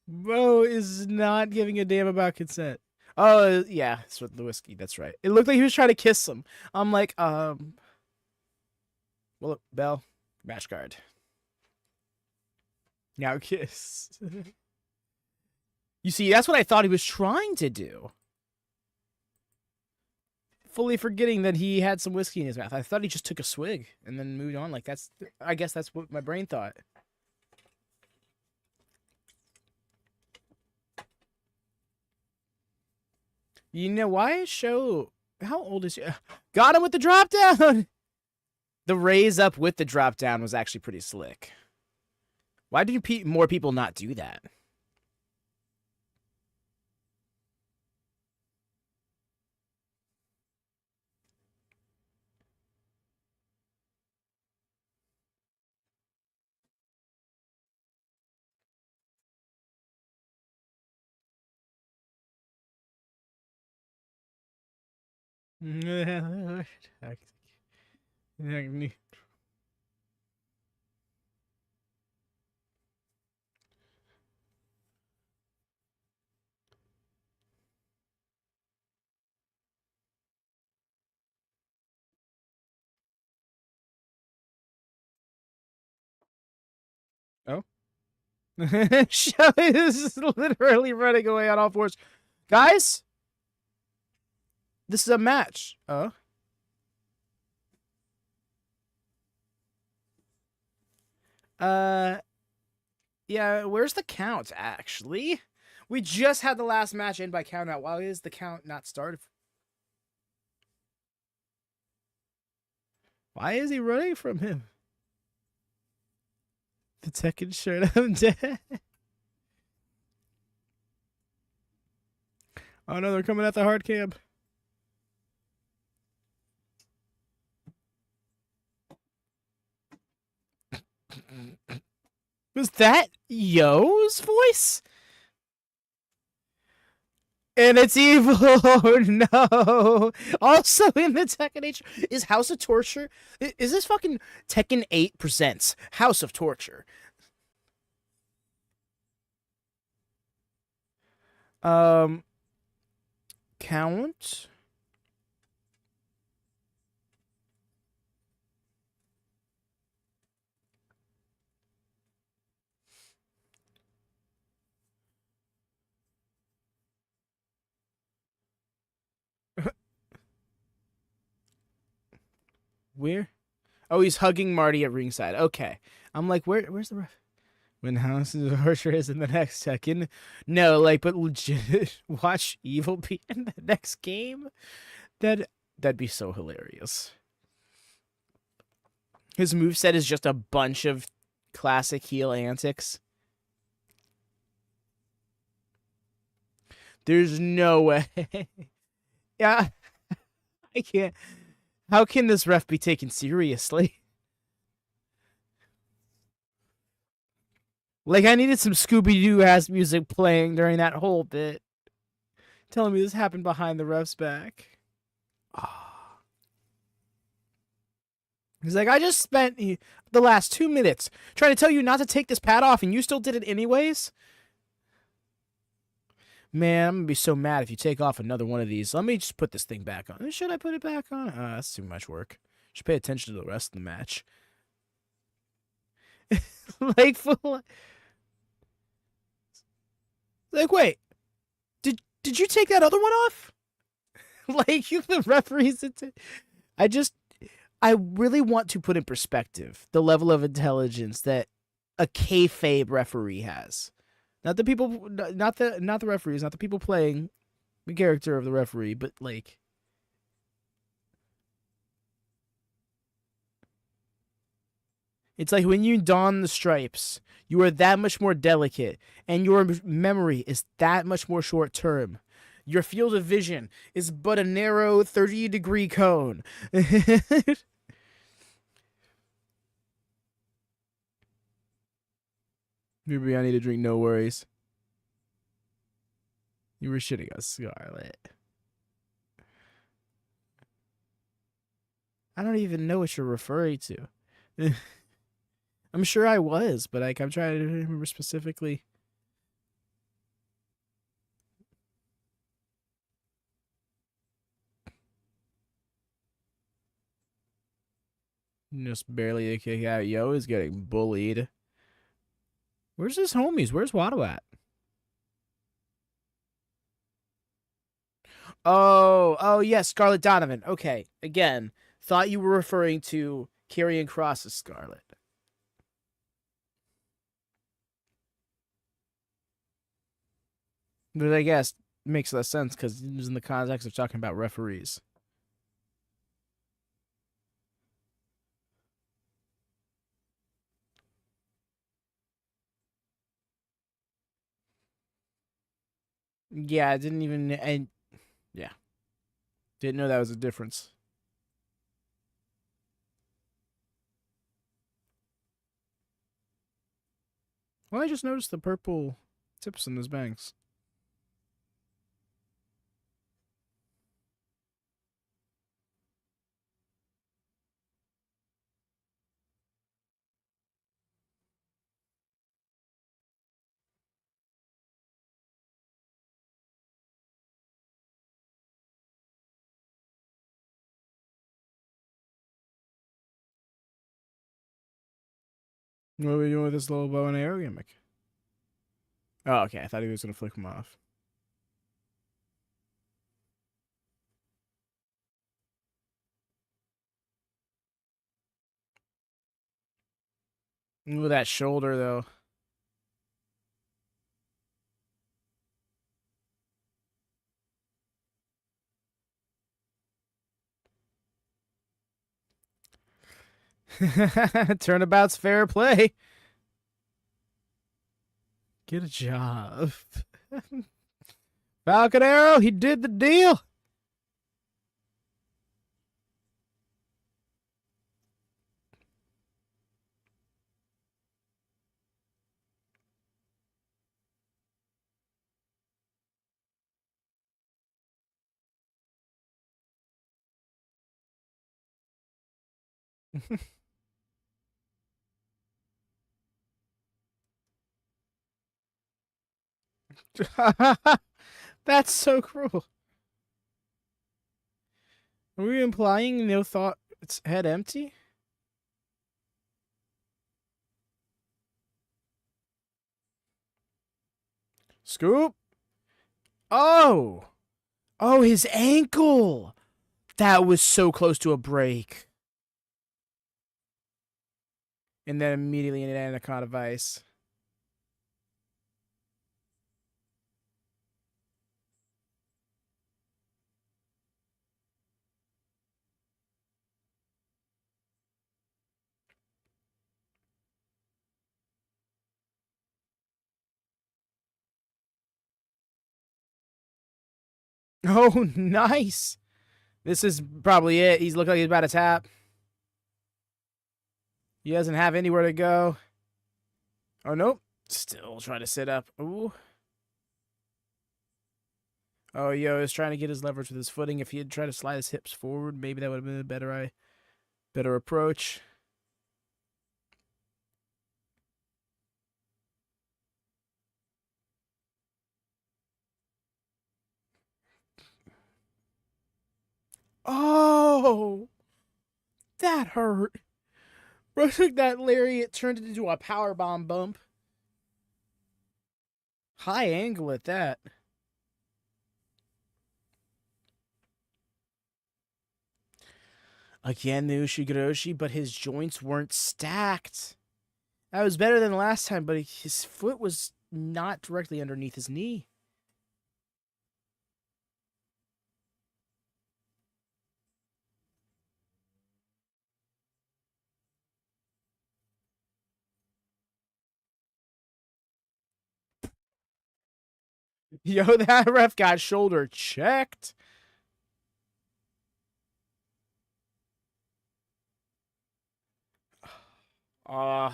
Bro is not giving a damn about consent. Oh, yeah, it's with the whiskey. That's right. It looked like he was trying to kiss him. I'm like, well, Bell, match card. Now kiss. You see, that's what I thought he was trying to do. Fully forgetting that he had some whiskey in his mouth. I thought he just took a swig and then moved on. Like, I guess that's what my brain thought. You know, why is Show How old is he? Got him with the drop down. The raise up with the drop down was actually pretty slick. Why did more people not do that? Oh. Shelly is literally running away on all fours. Guys, this is a match. Oh. Yeah, where's the count, actually? We just had the last match end by count out. Why is the count not started? Why is he running from him? The Tekken shirt, I'm dead. Oh no, they're coming at the hard camp. Was that Yo's voice? And it's evil. Oh, no. Also in the Tekken 8 is House of Torture. Is this fucking Tekken 8 presents House of Torture? Count. Where? Oh, he's hugging Marty at ringside. Okay. I'm like, where's the ref? When House of Torture is in the next second. No, like, but legit watch Evil be in the next game. That'd be so hilarious. His moveset is just a bunch of classic heel antics. There's no way. Yeah. I can't. How can this ref be taken seriously? Like, I needed some Scooby-Doo ass music playing during that whole bit. Telling me this happened behind the ref's back. Oh. He's like, I just spent the last 2 minutes trying to tell you not to take this pad off, and you still did it anyways? Man, I'm going to be so mad if you take off another one of these. Let me just put this thing back on. Should I put it back on? That's too much work. Should pay attention to the rest of the match. Like, full... Like, wait. Did you take that other one off? Like, you the referees... I really want to put in perspective the level of intelligence that a kayfabe referee has. Not the people, not the referees, not the people playing the character of the referee, but like, it's like when you don the stripes, you are that much more delicate, and your memory is that much more short term. Your field of vision is but a narrow 30-degree cone. Maybe I need to drink No Worries. You were shitting us, Scarlet. I don't even know what you're referring to. I'm sure I was, but like I'm trying to remember specifically. Just barely a kick out. Yo is getting bullied. Where's his homies? Where's Watto at? Oh, yes, Scarlet Donovan. Okay, again, thought you were referring to Karrion Kross's Scarlet. But I guess it makes less sense because it was in the context of talking about referees. Yeah, I didn't even. And yeah, didn't know that was a difference. Well, I just noticed the purple tips in his bangs. What are we doing with this little bow and arrow gimmick? Oh, okay. I thought he was gonna flick him off. Ooh, that shoulder though. Turnabout's fair play. Get a job. Falcon Arrow, he did the deal. That's so cruel. Are we implying no thought it's head empty? Scoop. Oh. Oh, his ankle. That was so close to a break. And then immediately an anaconda vice. Oh, nice. This is probably it. He's looking like he's about to tap. He doesn't have anywhere to go. Oh, nope. Still trying to sit up. Ooh. Oh, yo, he's trying to get his leverage with his footing. If he had tried to slide his hips forward, maybe that would have been a better approach. Oh, that hurt. Bro took that lariat, turned it into a powerbomb bump. High angle at that. Again, the Ushigoroshi, but his joints weren't stacked. That was better than last time, but his foot was not directly underneath his knee. Yo, that ref got shoulder checked. Uh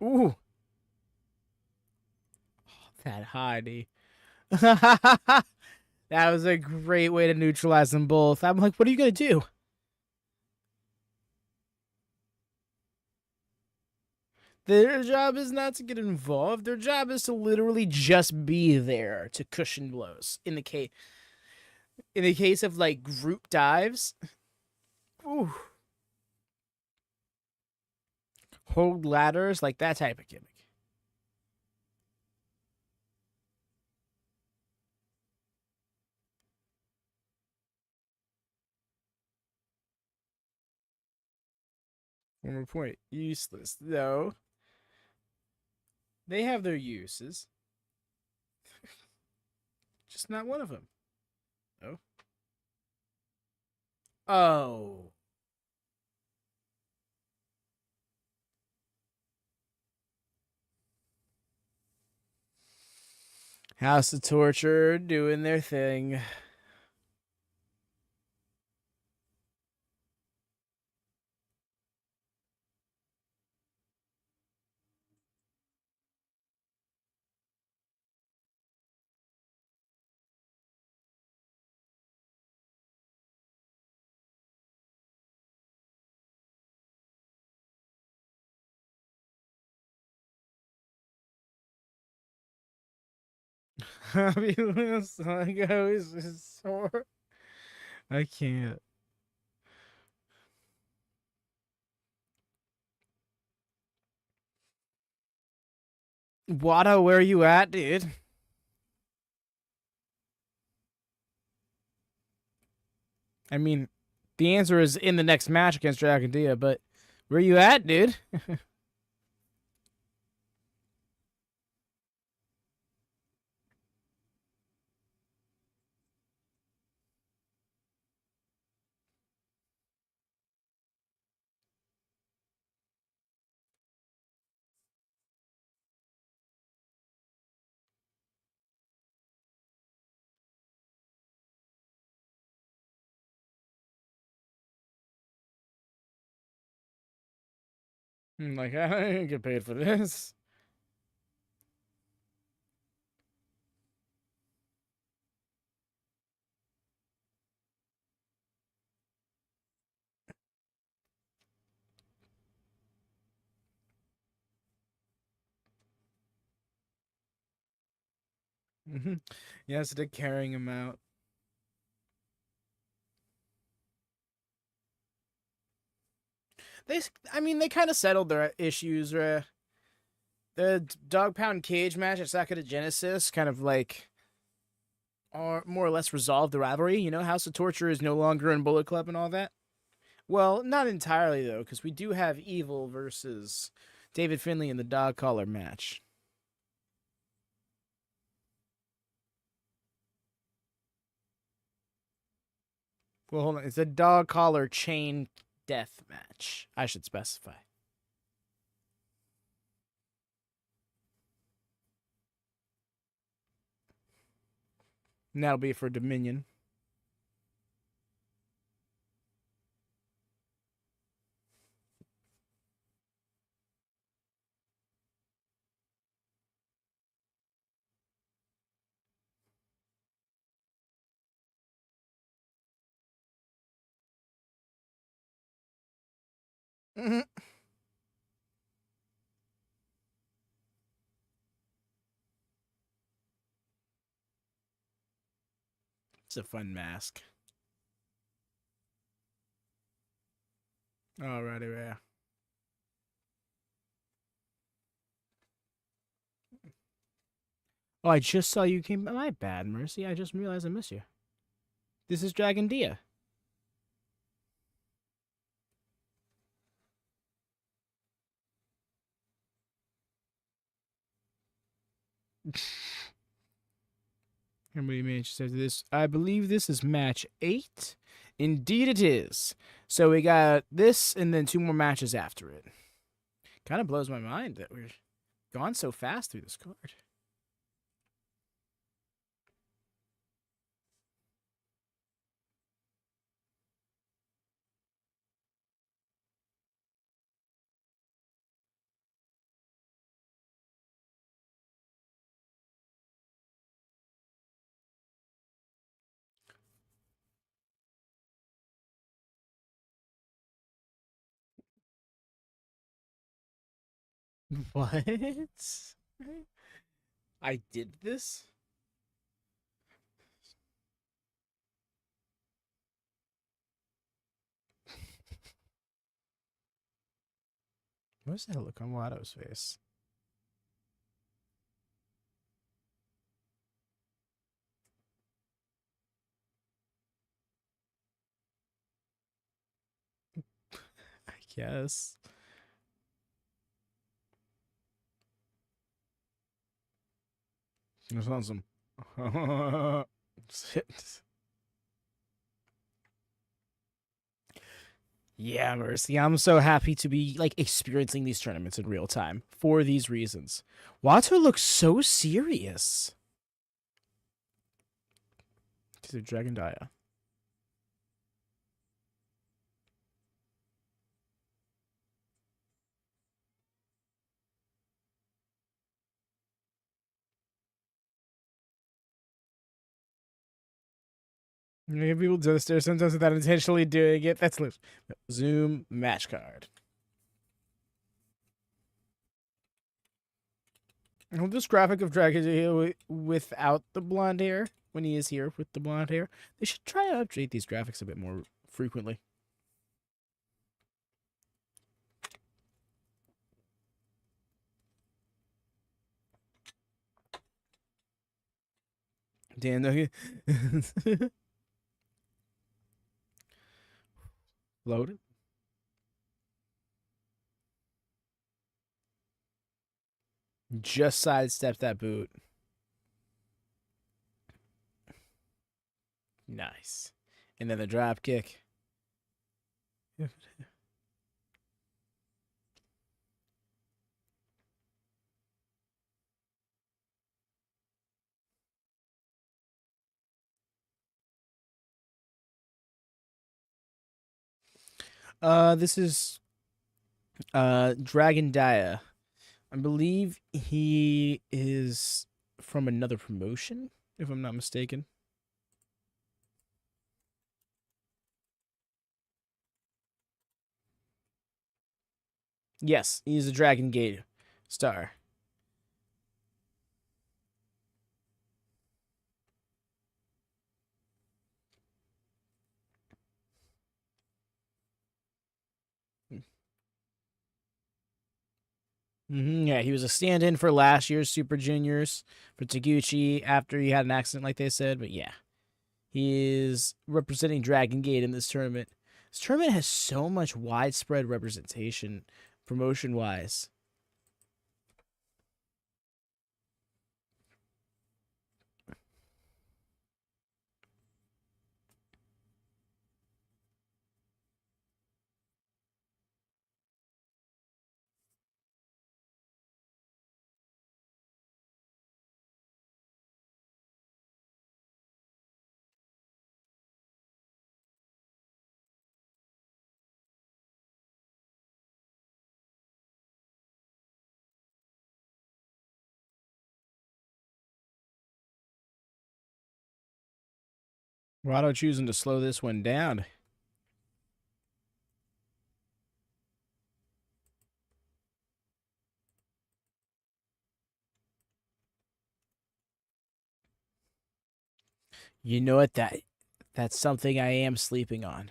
Ooh. That high knee. That was a great way to neutralize them both. I'm like, what are you going to do? Their job is not to get involved. Their job is to literally just be there to cushion blows. In the case of like group dives, ooh, hold ladders, like that type of gimmick. One more point. Useless. No. They have their uses. Just not one of them. Oh. Oh. House of Torture doing their thing. Fabulous Saga is sore. I can't. Wada, where you at, dude? I mean, the answer is in the next match against Dragon Dia, but where you at, dude? Like, I didn't get paid for this. Yes, they're carrying him out. I mean, they kind of settled their issues. The dog pound cage match at Sakura Genesis kind of like, or more or less resolved the rivalry. You know, House of Torture is no longer in Bullet Club and all that. Well, not entirely though, because we do have Evil versus David Finlay in the dog collar match. Well, hold on. It's a dog collar chain death match. I should specify. And that'll be for Dominion. Mm-hmm. It's a fun mask. Alrighty, yeah. Oh, I just saw you came. My bad, Mercy. I just realized I miss you. This is Dragon Dia. Everybody Mage says this. I believe this is match 8. Indeed, it is. So we got this and then 2 more matches after it. Kind of blows my mind that we're gone so fast through this card. What? I did this? Where's that look on Watto's face? I guess. That's awesome. Yeah, Mercy. I'm so happy to be like experiencing these tournaments in real time for these reasons. Watto looks so serious. To Dragon Dia. Maybe people do this sometimes without intentionally doing it. That's loose. Zoom match card. I hope this graphic of Dragon without the blonde hair, when he is here with the blonde hair, they should try to update these graphics a bit more frequently. Dan, loaded. Just sidestepped that boot. Nice. And then the drop kick. This is Dragon Dia. I believe he is from another promotion, if I'm not mistaken. Yes, he's a Dragon Gate star. Yeah, he was a stand-in for last year's Super Juniors for Taguchi after he had an accident, like they said. But yeah, he is representing Dragon Gate in this tournament. This tournament has so much widespread representation, promotion-wise. Rado choosing to slow this one down. You know what? That's something I am sleeping on.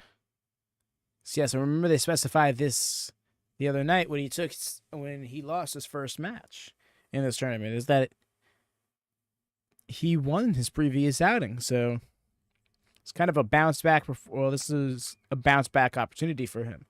So yes, I remember they specified this the other night when he lost his first match in this tournament, is that he won his previous outing. So it's kind of a bounce back. Well, this is a bounce back opportunity for him.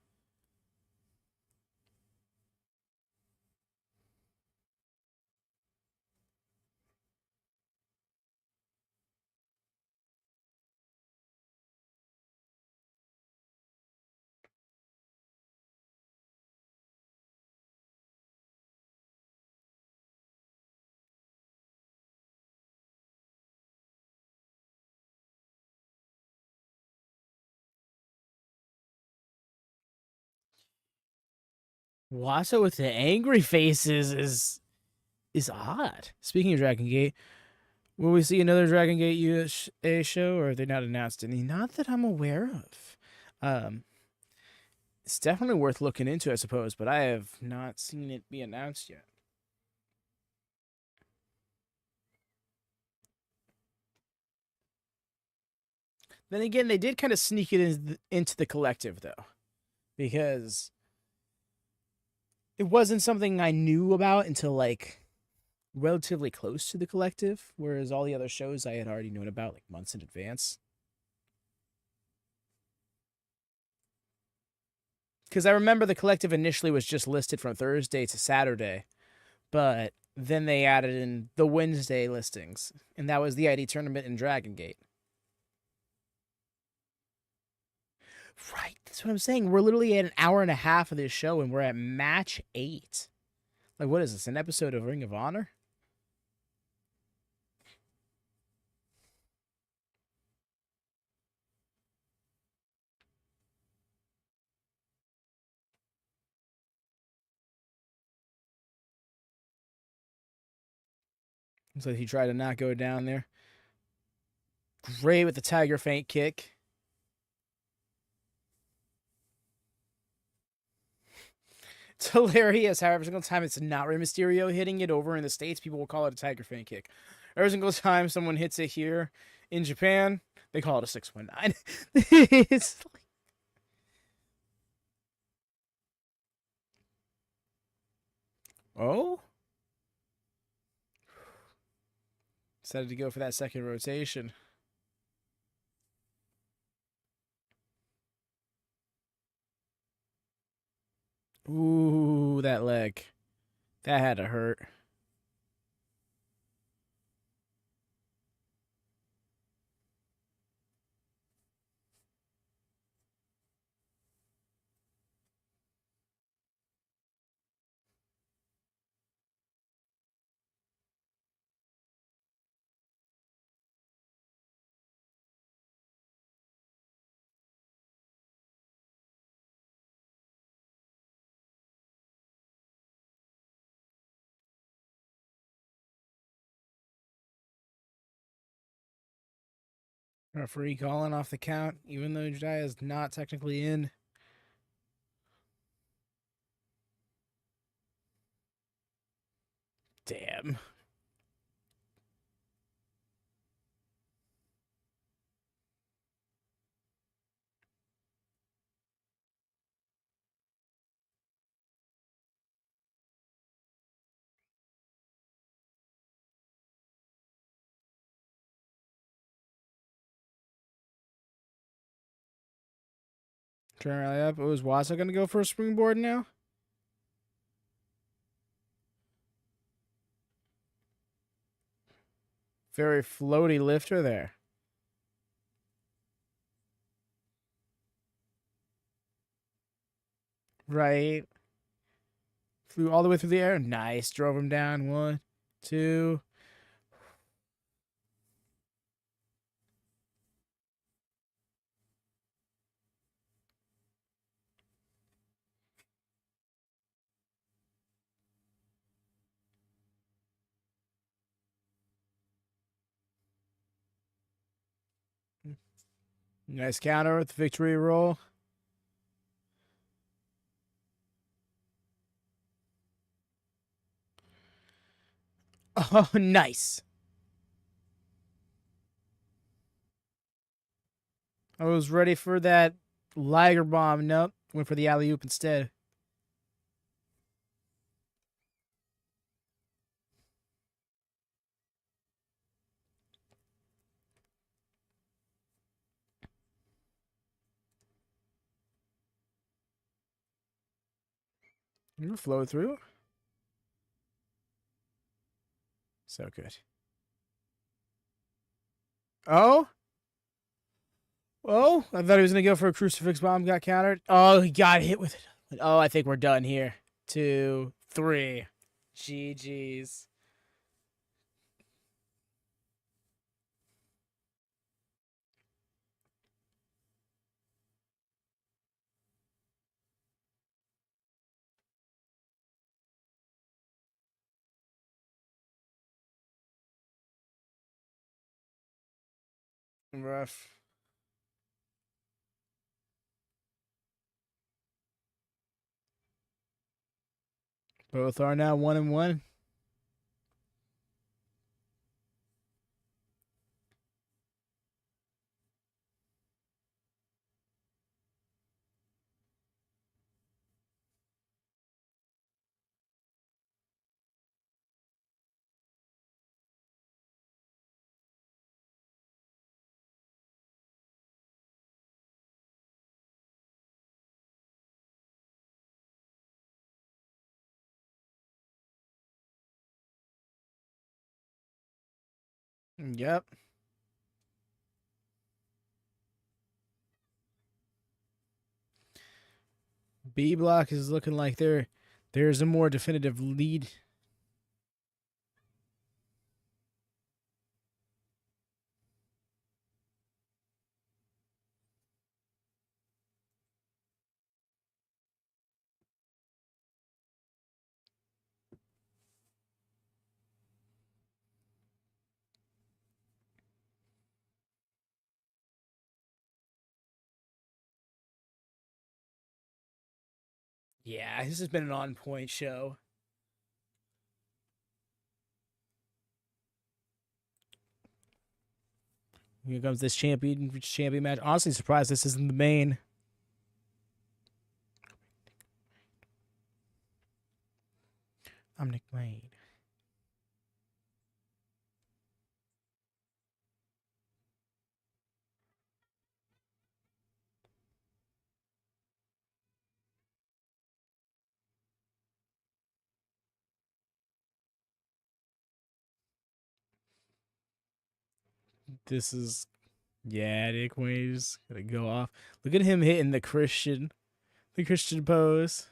Wasa with the angry faces is odd. Speaking of Dragon Gate, will we see another Dragon Gate USA show, or have they not announced any? Not that I'm aware of. It's definitely worth looking into, I suppose, but I have not seen it be announced yet. Then again, they did kind of sneak it into the collective, though, because it wasn't something I knew about until like relatively close to the collective, whereas all the other shows I had already known about like months in advance. Because I remember the collective initially was just listed from Thursday to Saturday, but Then they added in the Wednesday listings, and that was the ID tournament in Dragon Gate. Right, that's what I'm saying. We're literally at an hour and a half of this show, and we're at match 8. Like, what is this? An episode of Ring of Honor? So he tried to not go down there. Great with the Tiger Feint kick. It's hilarious how every single time it's not Rey Mysterio hitting it over in the States, people will call it a Tiger Feint kick. Every single time someone hits it here in Japan, they call it a 619. It's like... Oh? Decided to go for that second rotation. Ooh, that leg. That had to hurt. Referee calling off the count, even though Jediah is not technically in. Damn. Turn right up. Oh, is Wasa going to go for a springboard now? Very floaty lifter there. Right. Flew all the way through the air. Nice. Drove him down. 1, 2. Nice counter with the victory roll. Oh, nice. I was ready for that Liger bomb. Nope. Went for the alley-oop instead. You flow through. So good. Oh? Oh? I thought he was going to go for a crucifix bomb. Got countered. Oh, he got hit with it. Oh, I think we're done here. 2, 3. GG's. Rough. Both are now 1-1. Yep. B block is looking like there's a more definitive lead. Yeah, this has been an on-point show. Here comes this champion match. Honestly, surprised this isn't the main. I'm Nick Wayne. This is Nick Wayne's gonna go off. Look at him hitting the Christian pose.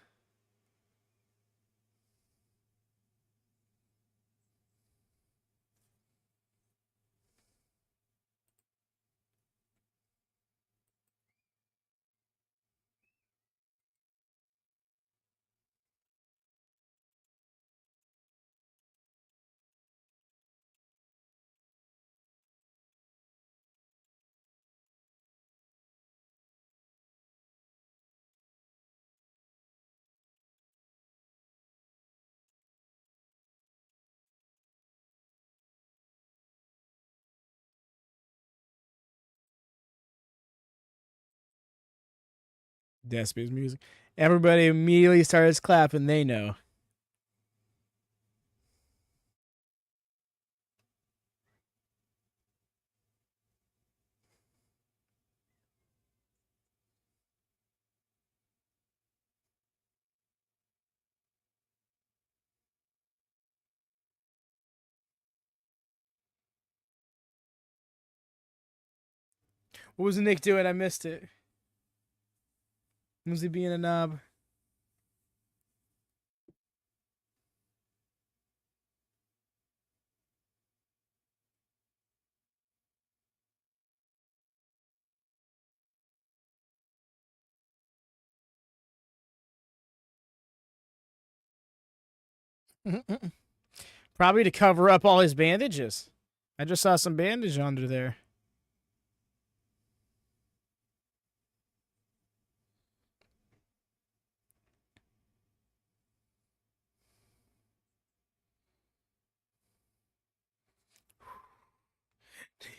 Despy's music. Everybody immediately starts clapping. They know. What was Nick doing? I missed it. Was he being a knob? Probably to cover up all his bandages. I just saw some bandage under there.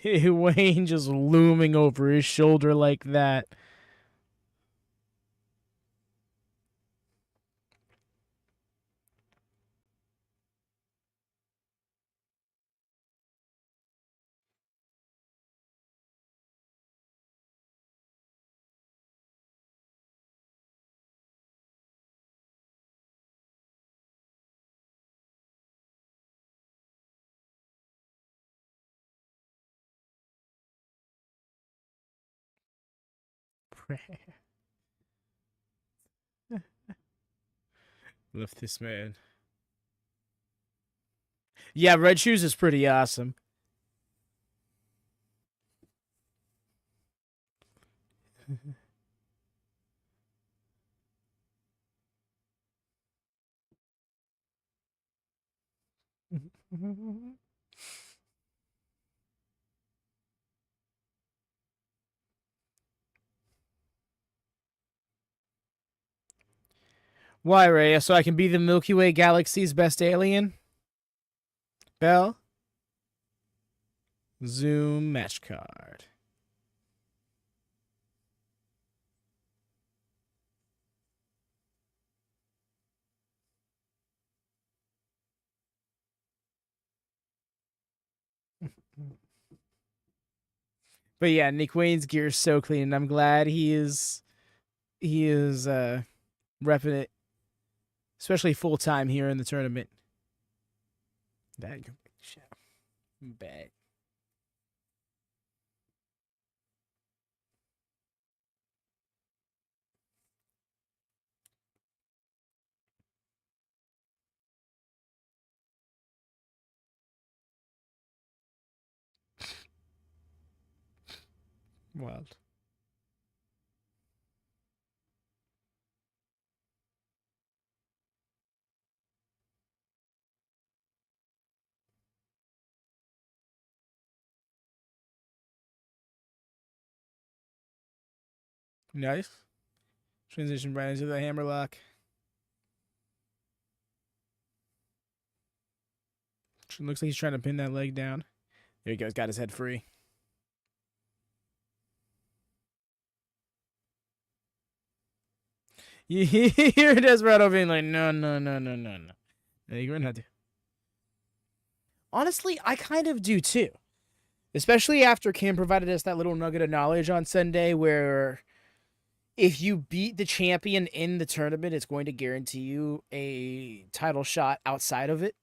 Wayne just looming over his shoulder like that. Lift this man. Yeah, Red Shoes is pretty awesome. Why, Ray? So I can be the Milky Way galaxy's best alien? Bell? Zoom match card. But yeah, Nick Wayne's gear is so clean, and I'm glad he is repping it, especially full time here in the tournament. That shit. Bad. Wild. Nice. Transition right into the hammerlock. Looks like he's trying to pin that leg down. There he goes. Got his head free. You hear Desperado being like, no. You're not to. Honestly, I kind of do too. Especially after Cam provided us that little nugget of knowledge on Sunday where if you beat the champion in the tournament, it's going to guarantee you a title shot outside of it.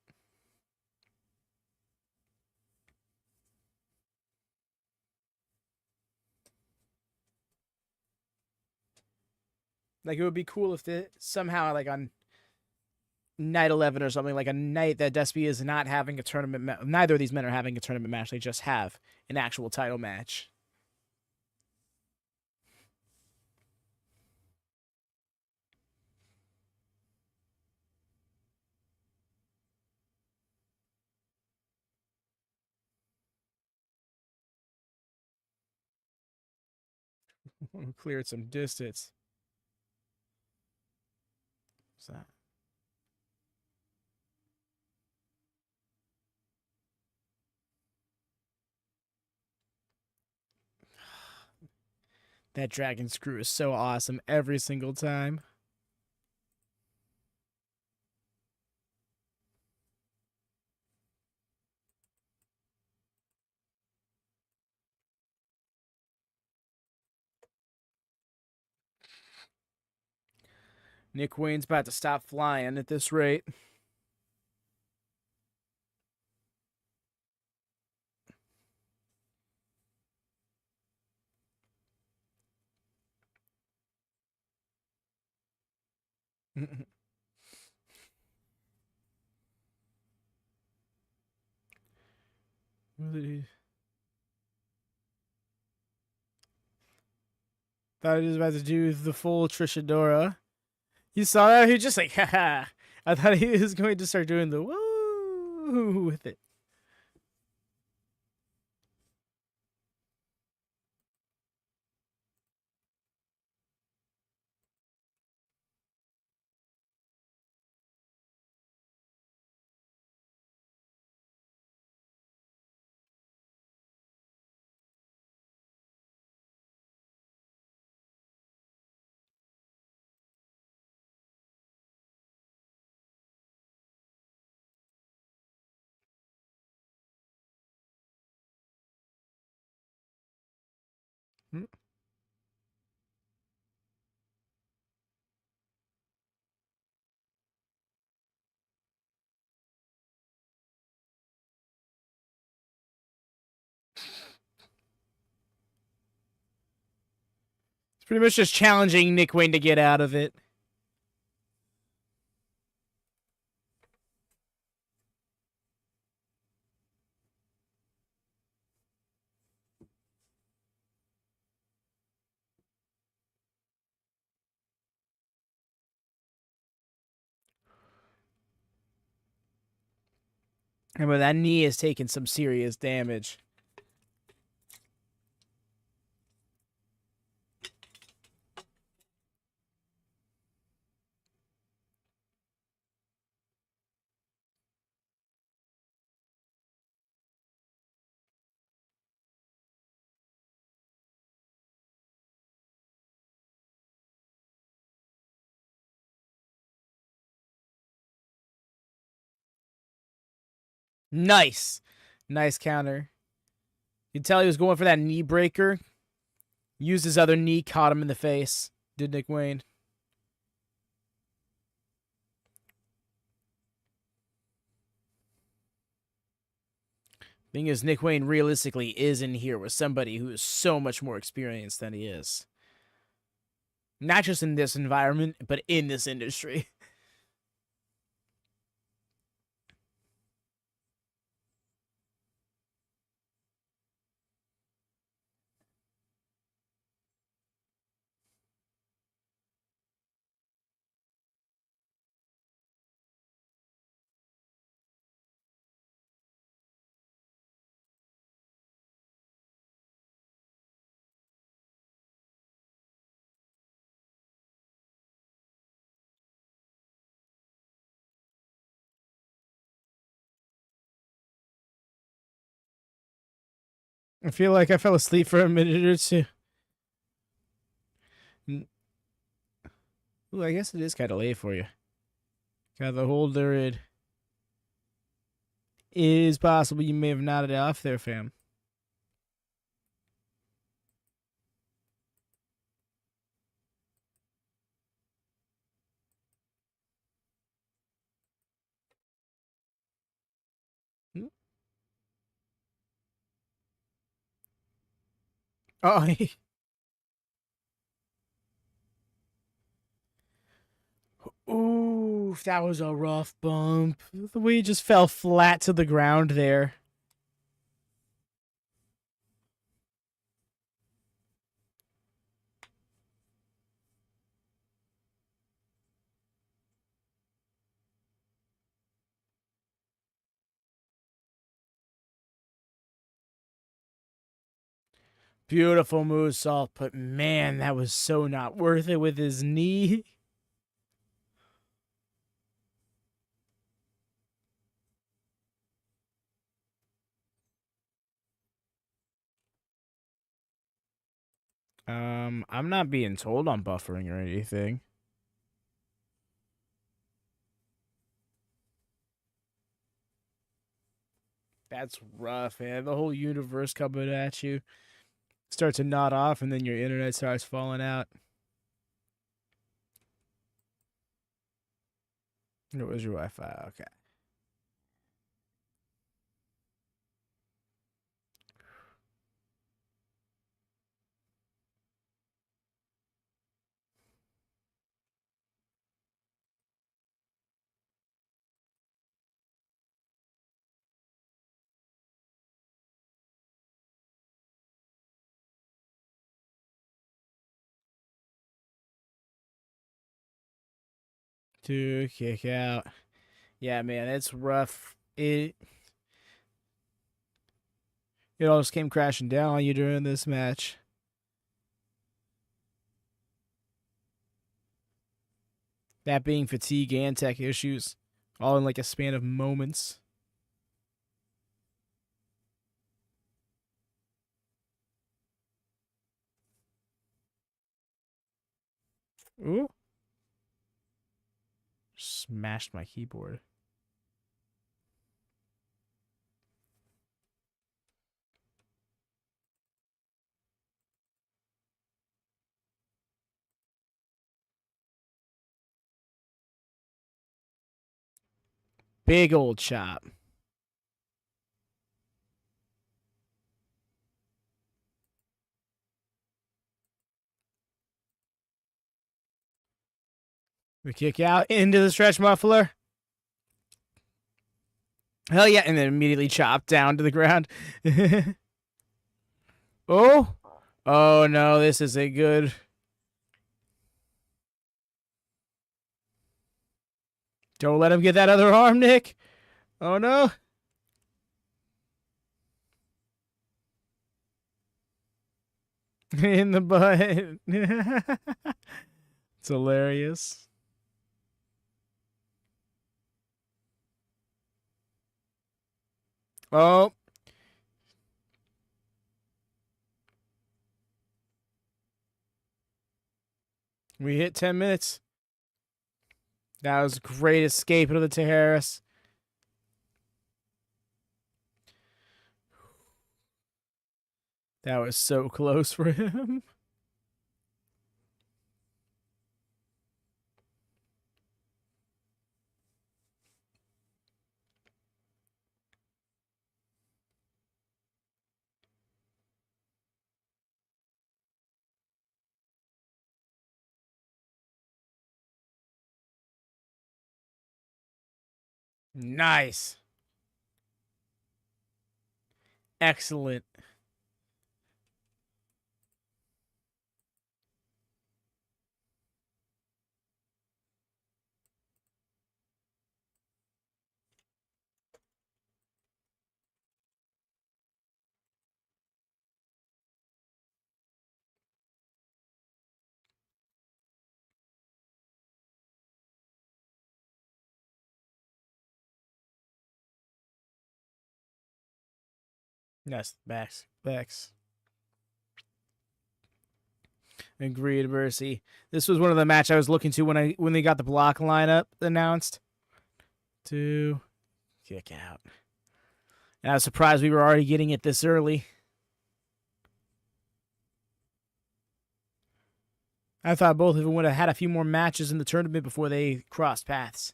Like, it would be cool if somehow, like, on night 11 or something, like a night that DEFY is not having a tournament, neither of these men are having a tournament match, they just have an actual title match. Cleared some distance. What's that? That dragon screw is so awesome every single time. Nick Wayne's about to stop flying at this rate. Thought he was about to do the full Trishadora. You saw that? He was just like, haha. I thought he was going to start doing the woo with it. Hmm. It's pretty much just challenging Nick Wayne to get out of it. And but that knee is taking some serious damage. Nice. Nice counter. You can tell he was going for that knee breaker. Used his other knee, caught him in the face. Did Nick Wayne. Thing is, Nick Wayne realistically is in here with somebody who is so much more experienced than he is. Not just in this environment, but in this industry. I feel like I fell asleep for a minute or two. Ooh, I guess it is kind of late for you. Got the holder. It is possible you may have nodded off there, fam. Oh, ooh, that was a rough bump. The way he just fell flat to the ground there. Beautiful moonsault, but man, that was so not worth it with his knee. I'm not being told I'm buffering or anything. That's rough, man. The whole universe coming at you. Start to nod off, and then your internet starts falling out. It was your Wi-Fi. Okay. To kick out. Yeah, man, it's rough. It all just came crashing down on you during this match. That being fatigue and tech issues, all in like a span of moments. Ooh. Smashed my keyboard. Big old chop. We kick out into the stretch muffler. Hell yeah, and then immediately chop down to the ground. Oh. Oh no, this is a good. Don't let him get that other arm, Nick. Oh no. In the butt. It's hilarious. Oh. We hit 10 minutes. That was a great escape into the terrace. That was so close for him. Nice. Excellent. Yes, backs. Agreed, Mercy. This was one of the match I was looking to when they got the block lineup announced. 2, kick out. And I was surprised we were already getting it this early. I thought both of them would have had a few more matches in the tournament before they crossed paths.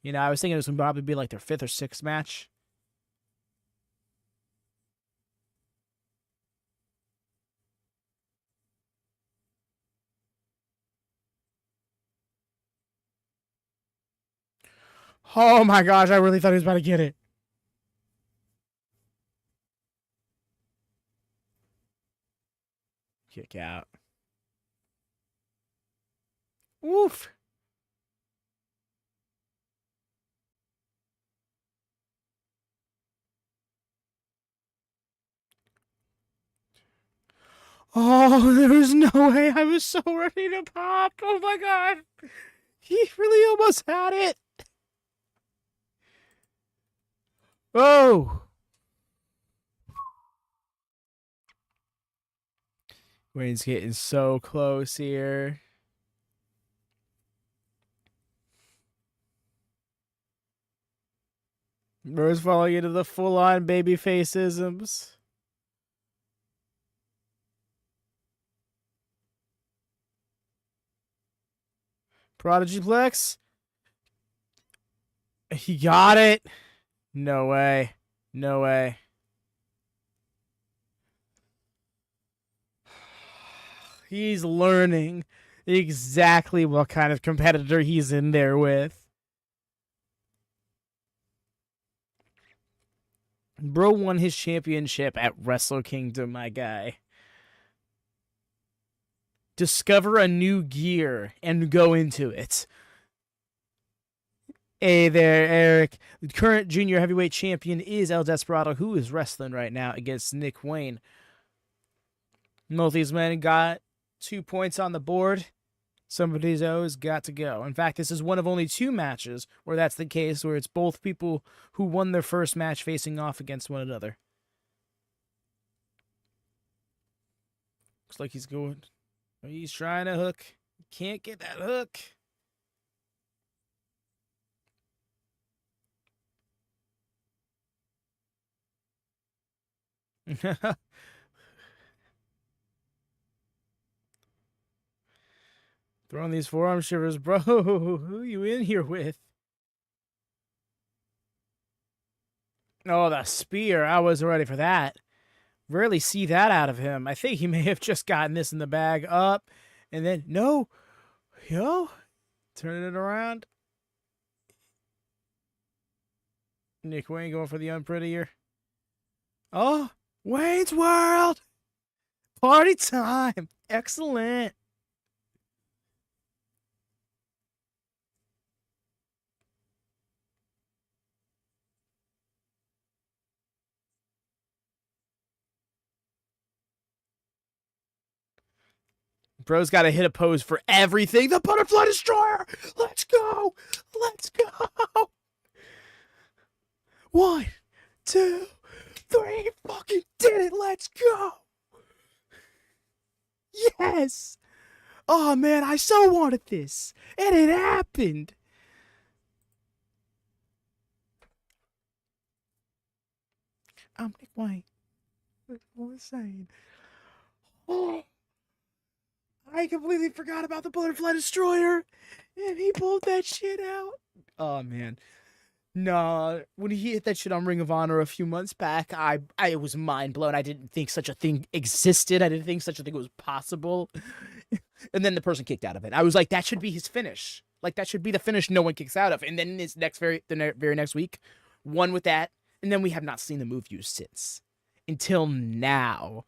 You know, I was thinking this would probably be like their 5th or 6th match. Oh my gosh, I really thought he was about to get it. Kick out. Woof. Oh, there was no way. I was so ready to pop. Oh my god. He really almost had it. Oh. Wayne's getting so close here. Rose falling into the full-on babyface-isms. Prodigy Plex. He got it. No way. No way. He's learning exactly what kind of competitor he's in there with. Bro won his championship at Wrestle Kingdom, my guy. Discover a new gear and go into it. Hey there, Eric. The current junior heavyweight champion is El Desperado, who is wrestling right now against Nick Wayne. Both these men got 2 points on the board. Somebody's always got to go. In fact, this is one of only 2 matches where that's the case, where it's both people who won their first match facing off against one another. Looks like he's going. He's trying to hook. Can't get that hook. Throwing these forearm shivers, bro. Who you in here with? Oh, the spear. I wasn't ready for that. Rarely see that out of him. I think he may have just gotten this in the bag up. And then, no. Yo. Turning it around. Nick Wayne going for the unprettier. Oh, Wayne's World. Party time. Excellent. Bro's got to hit a pose for everything. The Butterfly Destroyer. Let's go. Let's go. 1, 2, 3. Fucking did it. Let's go. Yes. Oh, man. I so wanted this. And it happened. I'm Nick Wayne. What was I saying? Oh. I completely forgot about the Butterfly Destroyer, and he pulled that shit out. Oh man, no! When he hit that shit on Ring of Honor a few months back, I was mind blown. I didn't think such a thing existed. I didn't think such a thing was possible. And then the person kicked out of it. I was like, that should be his finish. Like that should be the finish no one kicks out of. And then this very next week, won with that, and then we have not seen the move used since until now.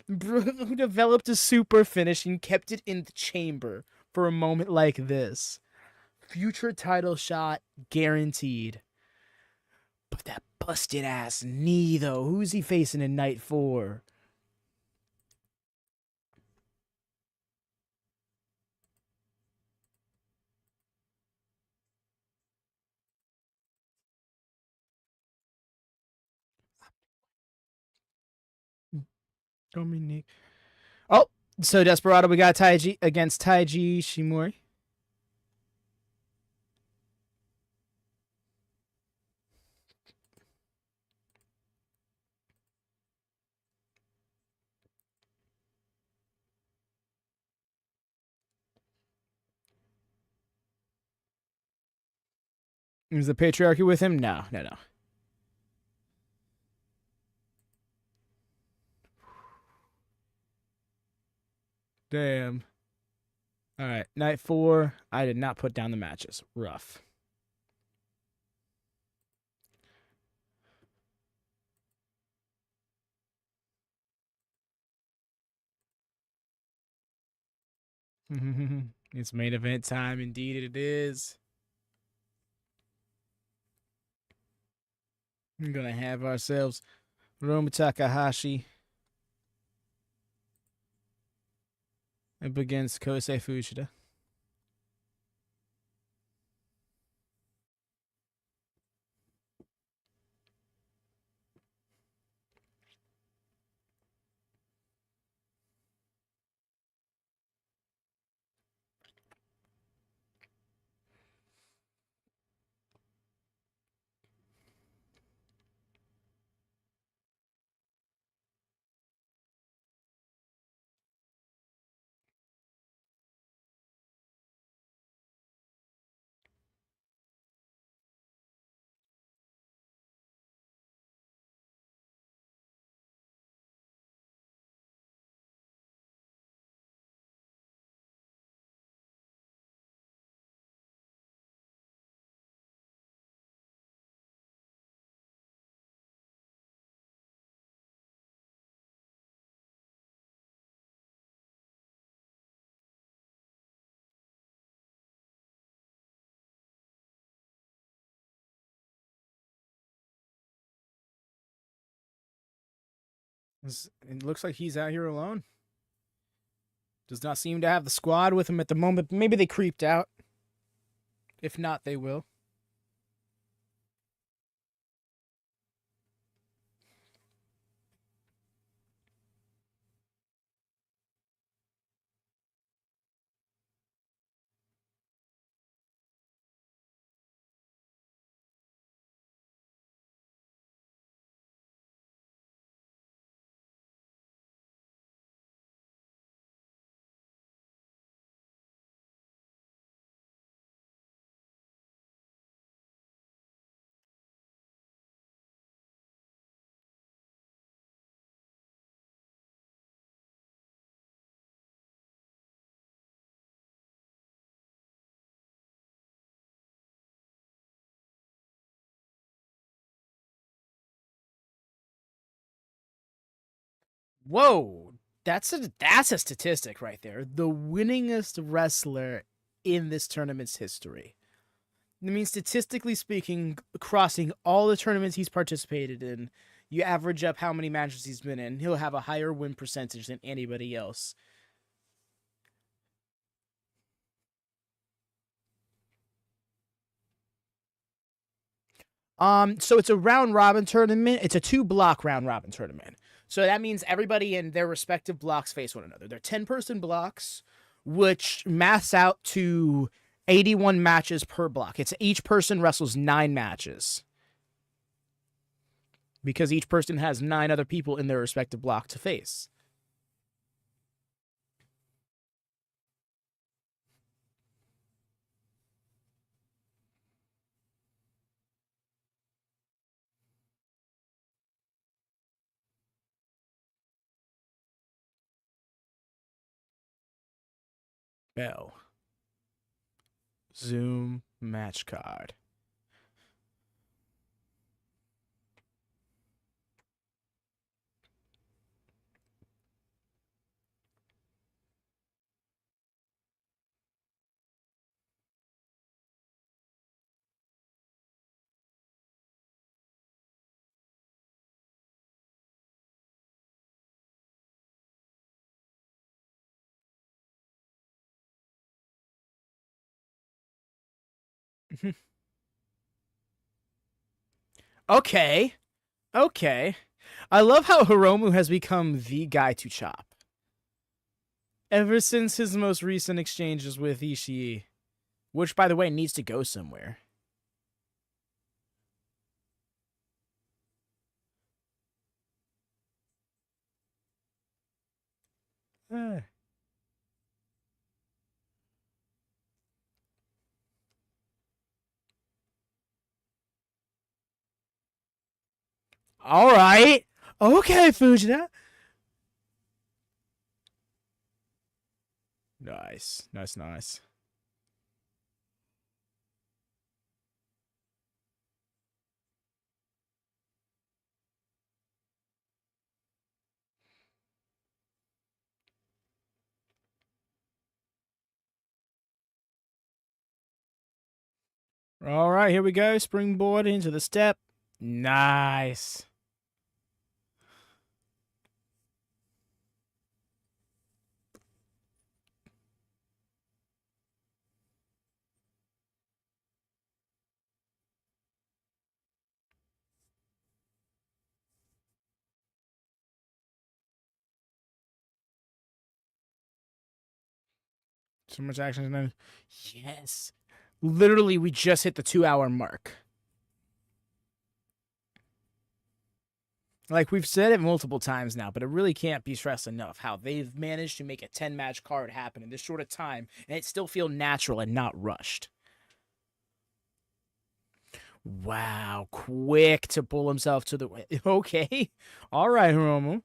Bro developed a super finish and kept it in the chamber for a moment like this. Future title shot guaranteed. But that busted ass knee, though. Who's he facing in night 4? Dominique. Oh, so Desperado, we got Taiji against Taiji Ishimori. Is the patriarchy with him? No. Damn. All right, night 4. I did not put down the matches. Rough. It's main event time. Indeed, it is. We're gonna have ourselves Roma Takahashi up against Kosei Fushida. It looks like he's out here alone. Does not seem to have the squad with him at the moment. Maybe they creeped out. If not, they will. Whoa, that's a statistic right there. The winningest wrestler in this tournament's history. I mean, statistically speaking, crossing all the tournaments he's participated in, you average up how many matches he's been in, he'll have a higher win percentage than anybody else. So it's a round robin tournament. It's a 2-block round robin tournament. So that means everybody in their respective blocks face one another. They're 10-person blocks, which maths out to 81 matches per block. It's each person wrestles 9 matches. Because each person has 9 other people in their respective block to face. Bell. Zoom match card. Okay. I love how Hiromu has become the guy to chop. Ever since his most recent exchanges with Ishii, which, by the way, needs to go somewhere. All right. Okay, Fujita. Nice. Nice, nice. All right, here we go. Springboard into the step. Nice. So much action. And then, yes. Literally, we just hit the 2-hour mark. Like, we've said it multiple times now, but it really can't be stressed enough how they've managed to make a 10-match card happen in this short of time, and it still feel natural and not rushed. Wow, quick to pull himself to the way. Okay. All right, Hiromu.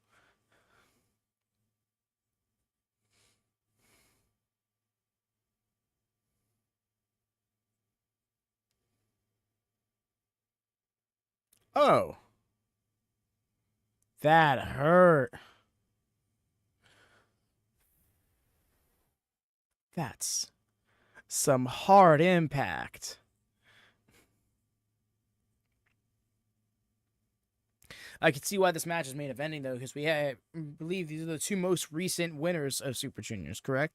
Oh. That hurt. That's some hard impact. I can see why this match is main eventing, though, because I believe these are the two most recent winners of Super Juniors, correct?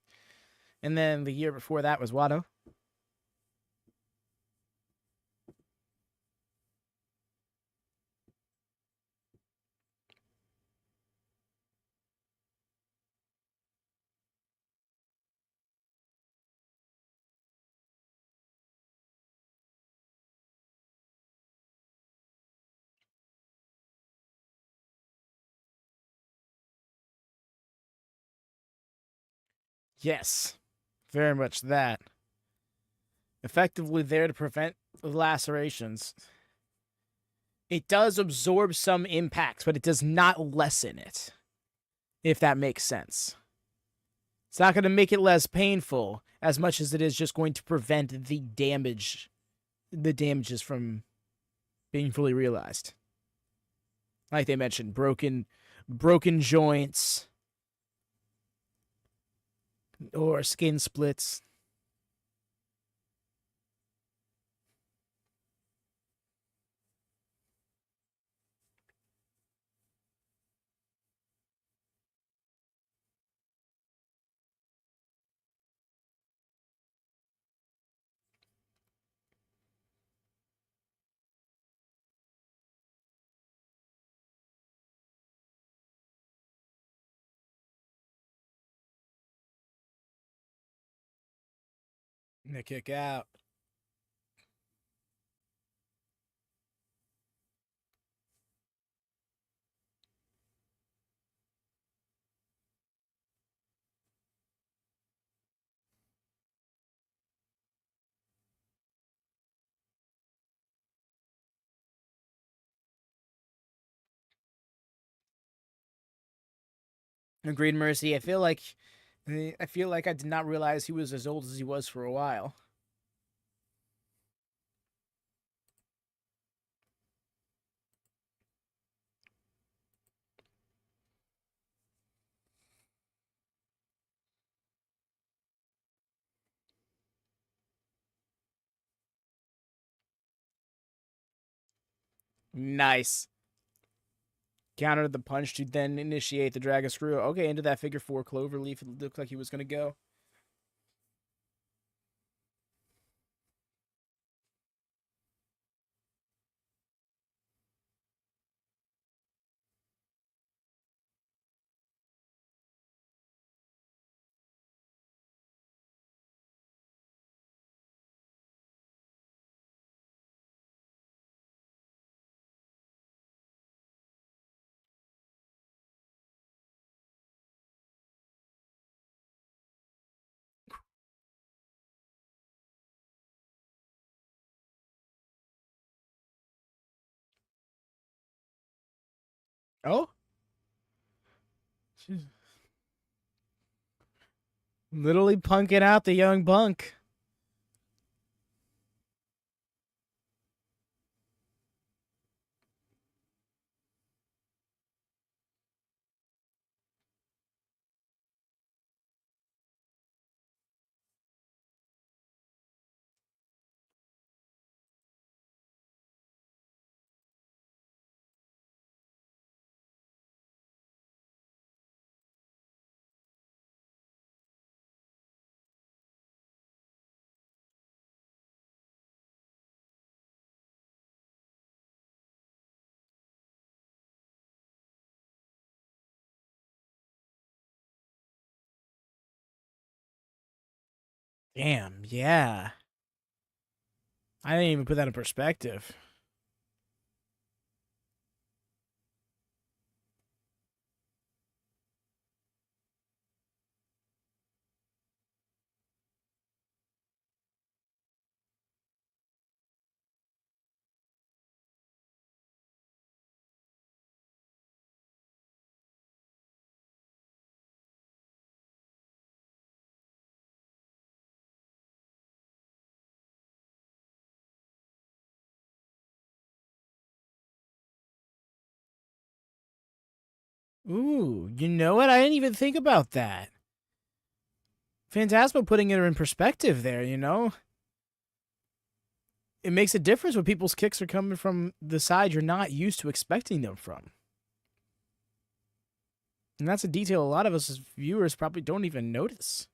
And then the year before that was Wado. Yes, very much that. Effectively there to prevent lacerations. It does absorb some impacts, but it does not lessen it, if that makes sense. It's not going to make it less painful as much as it is just going to prevent the damages from being fully realized. Like they mentioned, broken joints or skin splits. And they kick out. Agreed, Mercy. I feel like I did not realize he was as old as he was for a while. Nice. Countered the punch to then initiate the Dragon Screw. Okay, into that figure 4 cloverleaf. It looked like he was going to go. Oh, she's literally punking out the young Bunk. Damn, yeah. I didn't even put that in perspective. Ooh, you know what? I didn't even think about that. Phantasmo putting it in perspective there, you know? It makes a difference when people's kicks are coming from the side you're not used to expecting them from. And that's a detail a lot of us as viewers probably don't even notice.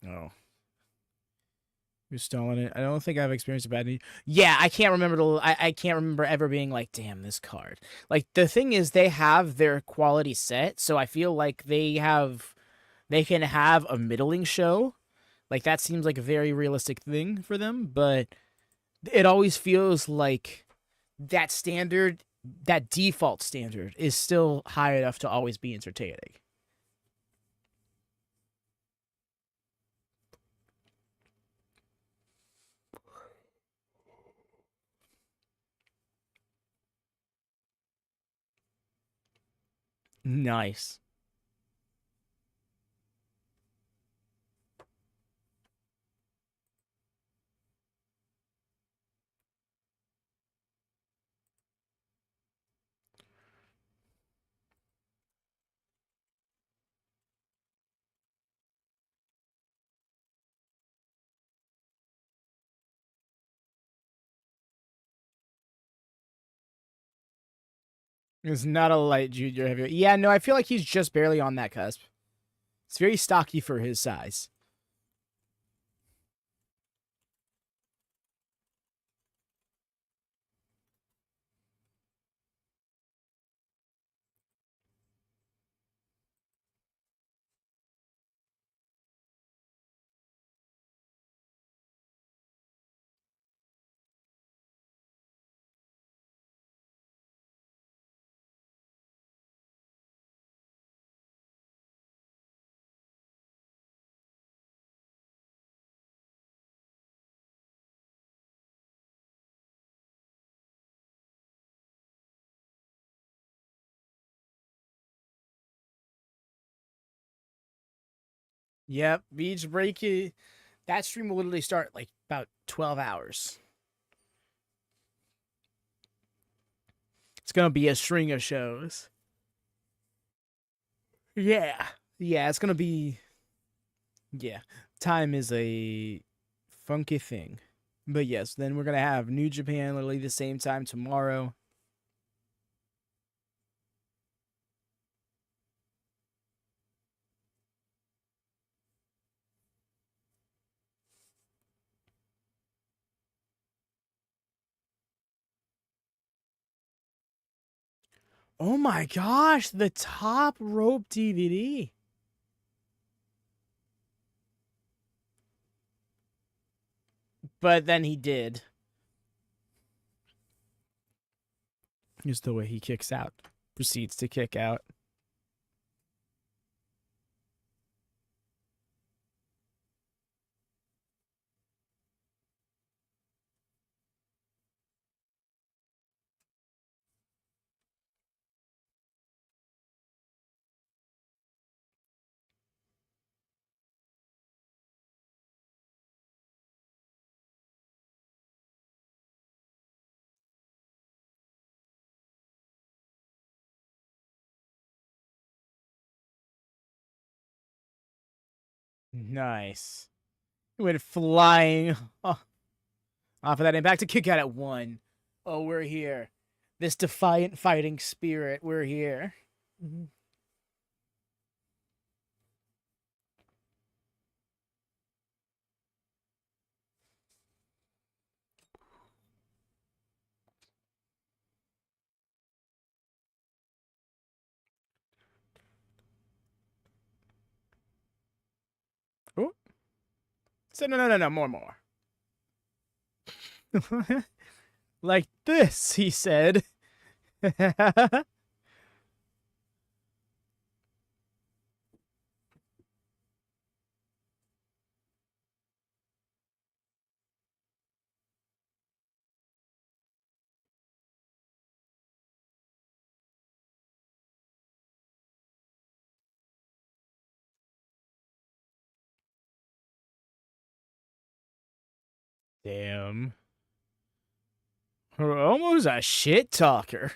Oh. You're stalling it. I don't think I've experienced a bad knee. Yeah, I can't remember I can't remember ever being like, damn, this card. Like the thing is they have their quality set, so I feel like they can have a middling show. Like that seems like a very realistic thing for them, but it always feels like that standard, that default standard is still high enough to always be entertaining. Nice. It's not a light junior heavyweight. Yeah, no, I feel like he's just barely on that cusp. It's very stocky for his size. Yep, beach break. That stream will literally start like about 12 hours. It's gonna be a string of shows. Yeah. Yeah, it's gonna be. Yeah. Time is a funky thing. But yes, then we're gonna have New Japan literally the same time tomorrow. Oh my gosh, the top rope DVD. But then he did. Just the way he kicks out. Proceeds to kick out. Nice. He went flying off of that impact to kick out at 1. Oh, we're here. This defiant fighting spirit, we're here. Mm-hmm. Oh. So no, more. Like this, he said. Damn. Almost a shit talker.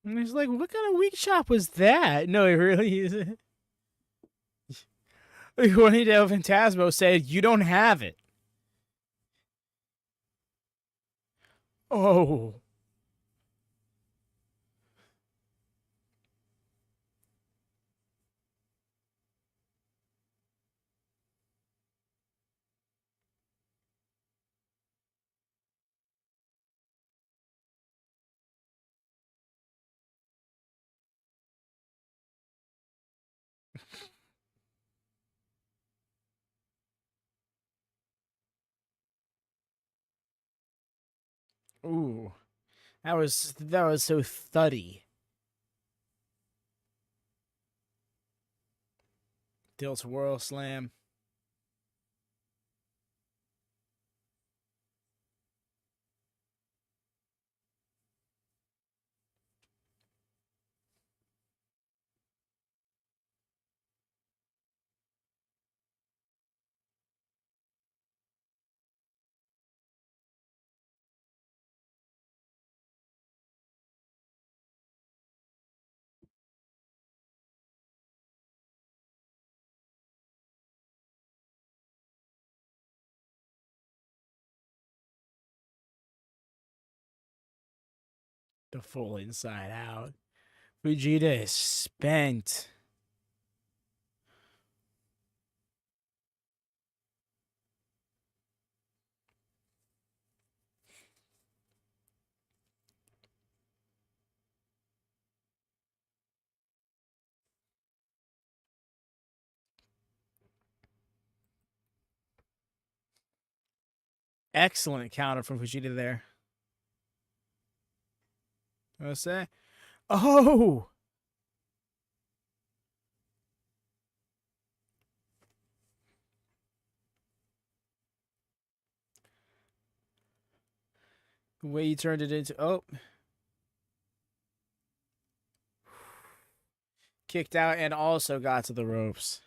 And he's like, what kind of weak shot was that? No, it really isn't. Juanito Fantasmo said, you don't have it. Oh. Ooh. That was so thuddy. Tilt whirl slam. The full inside out. Fujita is spent. Excellent counter from Fujita there. What's that? Oh! The way he turned it into... Oh. Kicked out and also got to the ropes.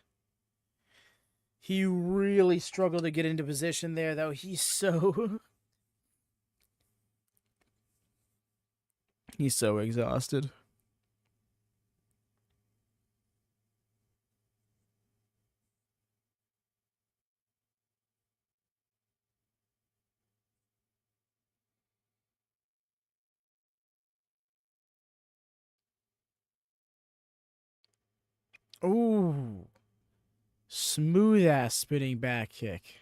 He really struggled to get into position there, though. He's so... He's so exhausted. Ooh. Smooth ass spinning back kick.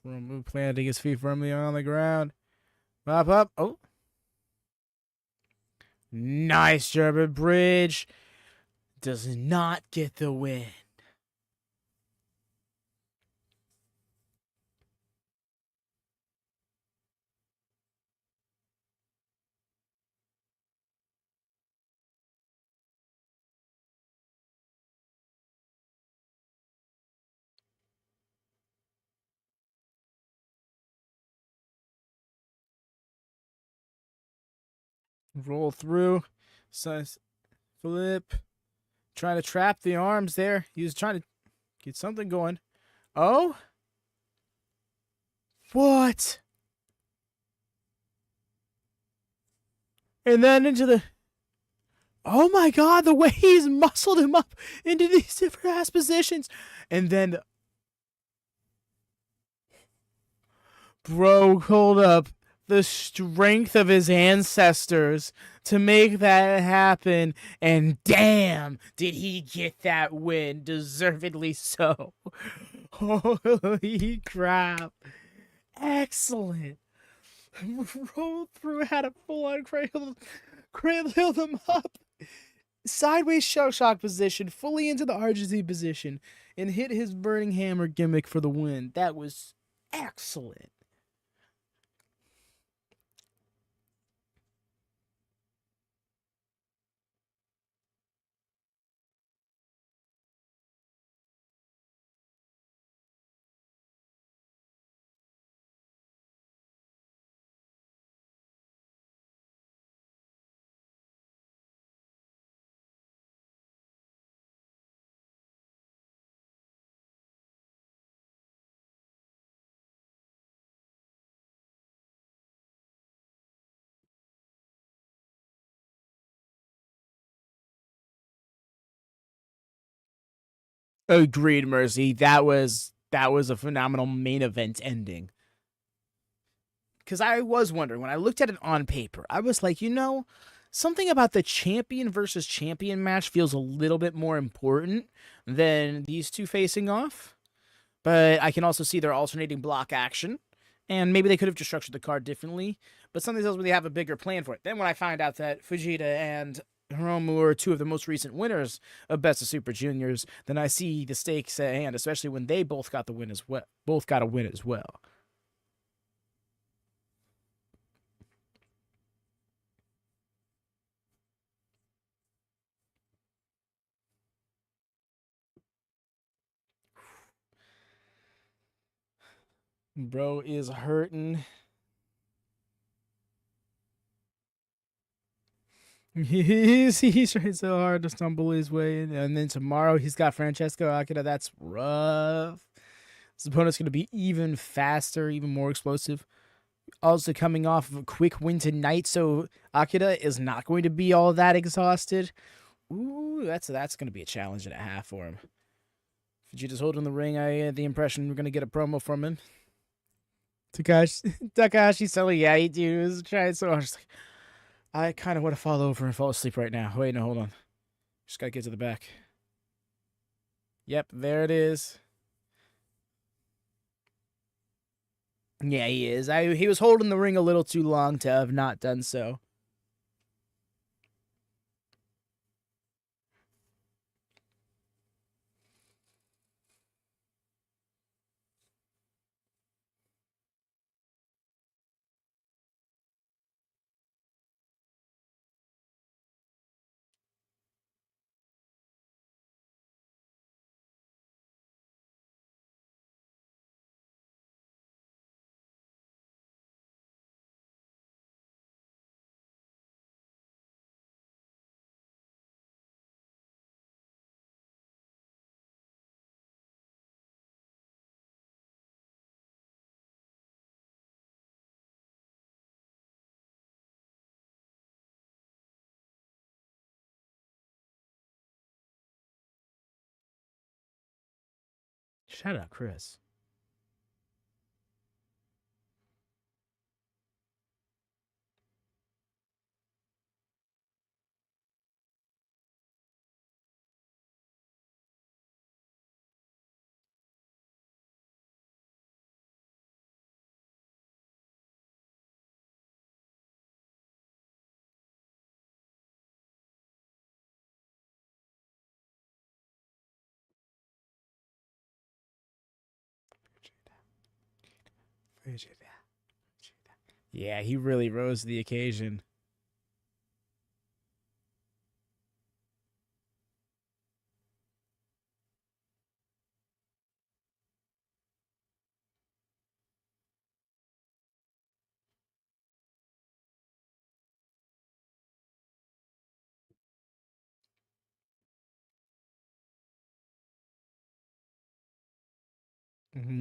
From planting his feet firmly on the ground. Up. Oh. Nice German bridge. Does not get the win. Roll through. Flip. Trying to trap the arms there. He was trying to get something going. Oh? What? And then into the. Oh my god, the way he's muscled him up into these different ass positions. And then. Bro, hold up. The strength of his ancestors to make that happen. And damn, did he get that win. Deservedly so. Holy crap. Excellent. Rolled through, had a full on cradle him up. Sideways shell shock position, fully into the RGZ position, and hit his burning hammer gimmick for the win. That was excellent. Agreed, Mercy. That was a phenomenal main event ending. Because I was wondering when I looked at it on paper, I was like, something about the champion versus champion match feels a little bit more important than these two facing off. But I can also see their alternating block action, and maybe they could have just structured the card differently. But something tells me they have a bigger plan for it. Then when I find out that Fujita and Hiromu are two of the most recent winners of Best of Super Juniors, then I see the stakes at hand, especially when they both got the win as well. Both got a win as well. Bro is hurting. He's trying so hard to stumble his way in. And then tomorrow he's got Francesco Akira. That's rough. His opponent's going to be even faster, even more explosive. Also coming off of a quick win tonight, so Akira is not going to be all that exhausted. Ooh, that's going to be a challenge and a half for him. Vegeta's holding the ring. I had the impression we're going to get a promo from him. Takahashi selling, yeah, he was trying so hard. Like, I kind of want to fall over and fall asleep right now. Wait, no, hold on. Just got to get to the back. Yep, there it is. Yeah, he is. He was holding the ring a little too long to have not done so. Shout out, Chris. Yeah, he really rose to the occasion.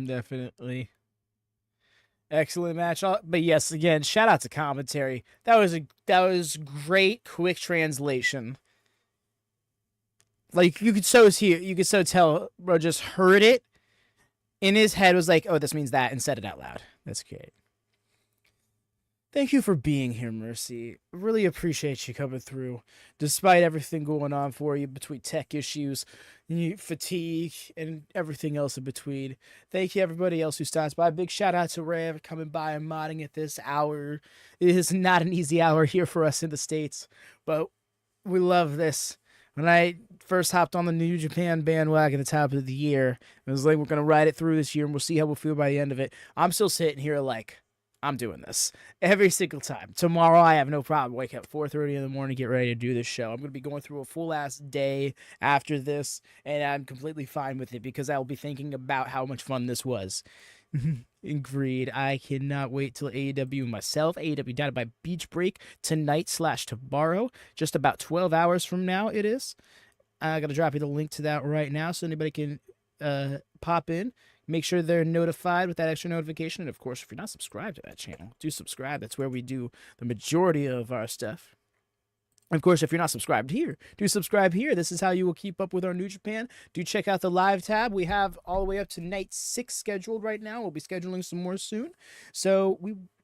Definitely. Excellent match. But yes, again, shout out to commentary. That was great, quick translation. Like you could so tell, bro just heard it in his head, was like, oh, this means that, and said it out loud. That's great. Thank you for being here, Mercy. Really appreciate you coming through, despite everything going on for you between tech issues, fatigue, and everything else in between. Thank you, everybody else who stops by. Big shout out to Rev coming by and modding at this hour. It is not an easy hour here for us in the States, but we love this. When I first hopped on the New Japan bandwagon at the top of the year, it was like, we're going to ride it through this year, and we'll see how we'll feel by the end of it. I'm still sitting here like, I'm doing this every single time. Tomorrow, I have no problem. Wake up 4:30 in the morning, get ready to do this show. I'm going to be going through a full-ass day after this, and I'm completely fine with it because I will be thinking about how much fun this was. Agreed. I cannot wait till AEW myself. AEW Down by Beach Break tonight/tomorrow. Just about 12 hours from now it is. I got to drop you the link to that right now so anybody can pop in. Make sure they're notified with that extra notification. And, of course, if you're not subscribed to that channel, do subscribe. That's where we do the majority of our stuff. Of course, if you're not subscribed here, do subscribe here. This is how you will keep up with our New Japan. Do check out the live tab. We have all the way up to night 6 scheduled right now. We'll be scheduling some more soon. So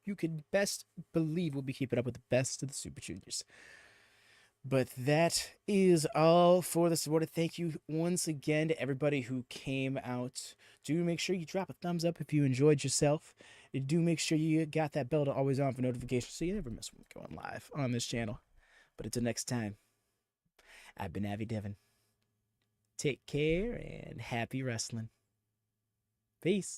you can best believe we'll be keeping up with the best of the Super Juniors. But that is all for this morning. Thank you once again to everybody who came out. Do make sure you drop a thumbs up if you enjoyed yourself. Do make sure you got that bell to always on for notifications so you never miss when we're going live on this channel. But until next time, I've been Avi Devin. Take care and happy wrestling. Peace.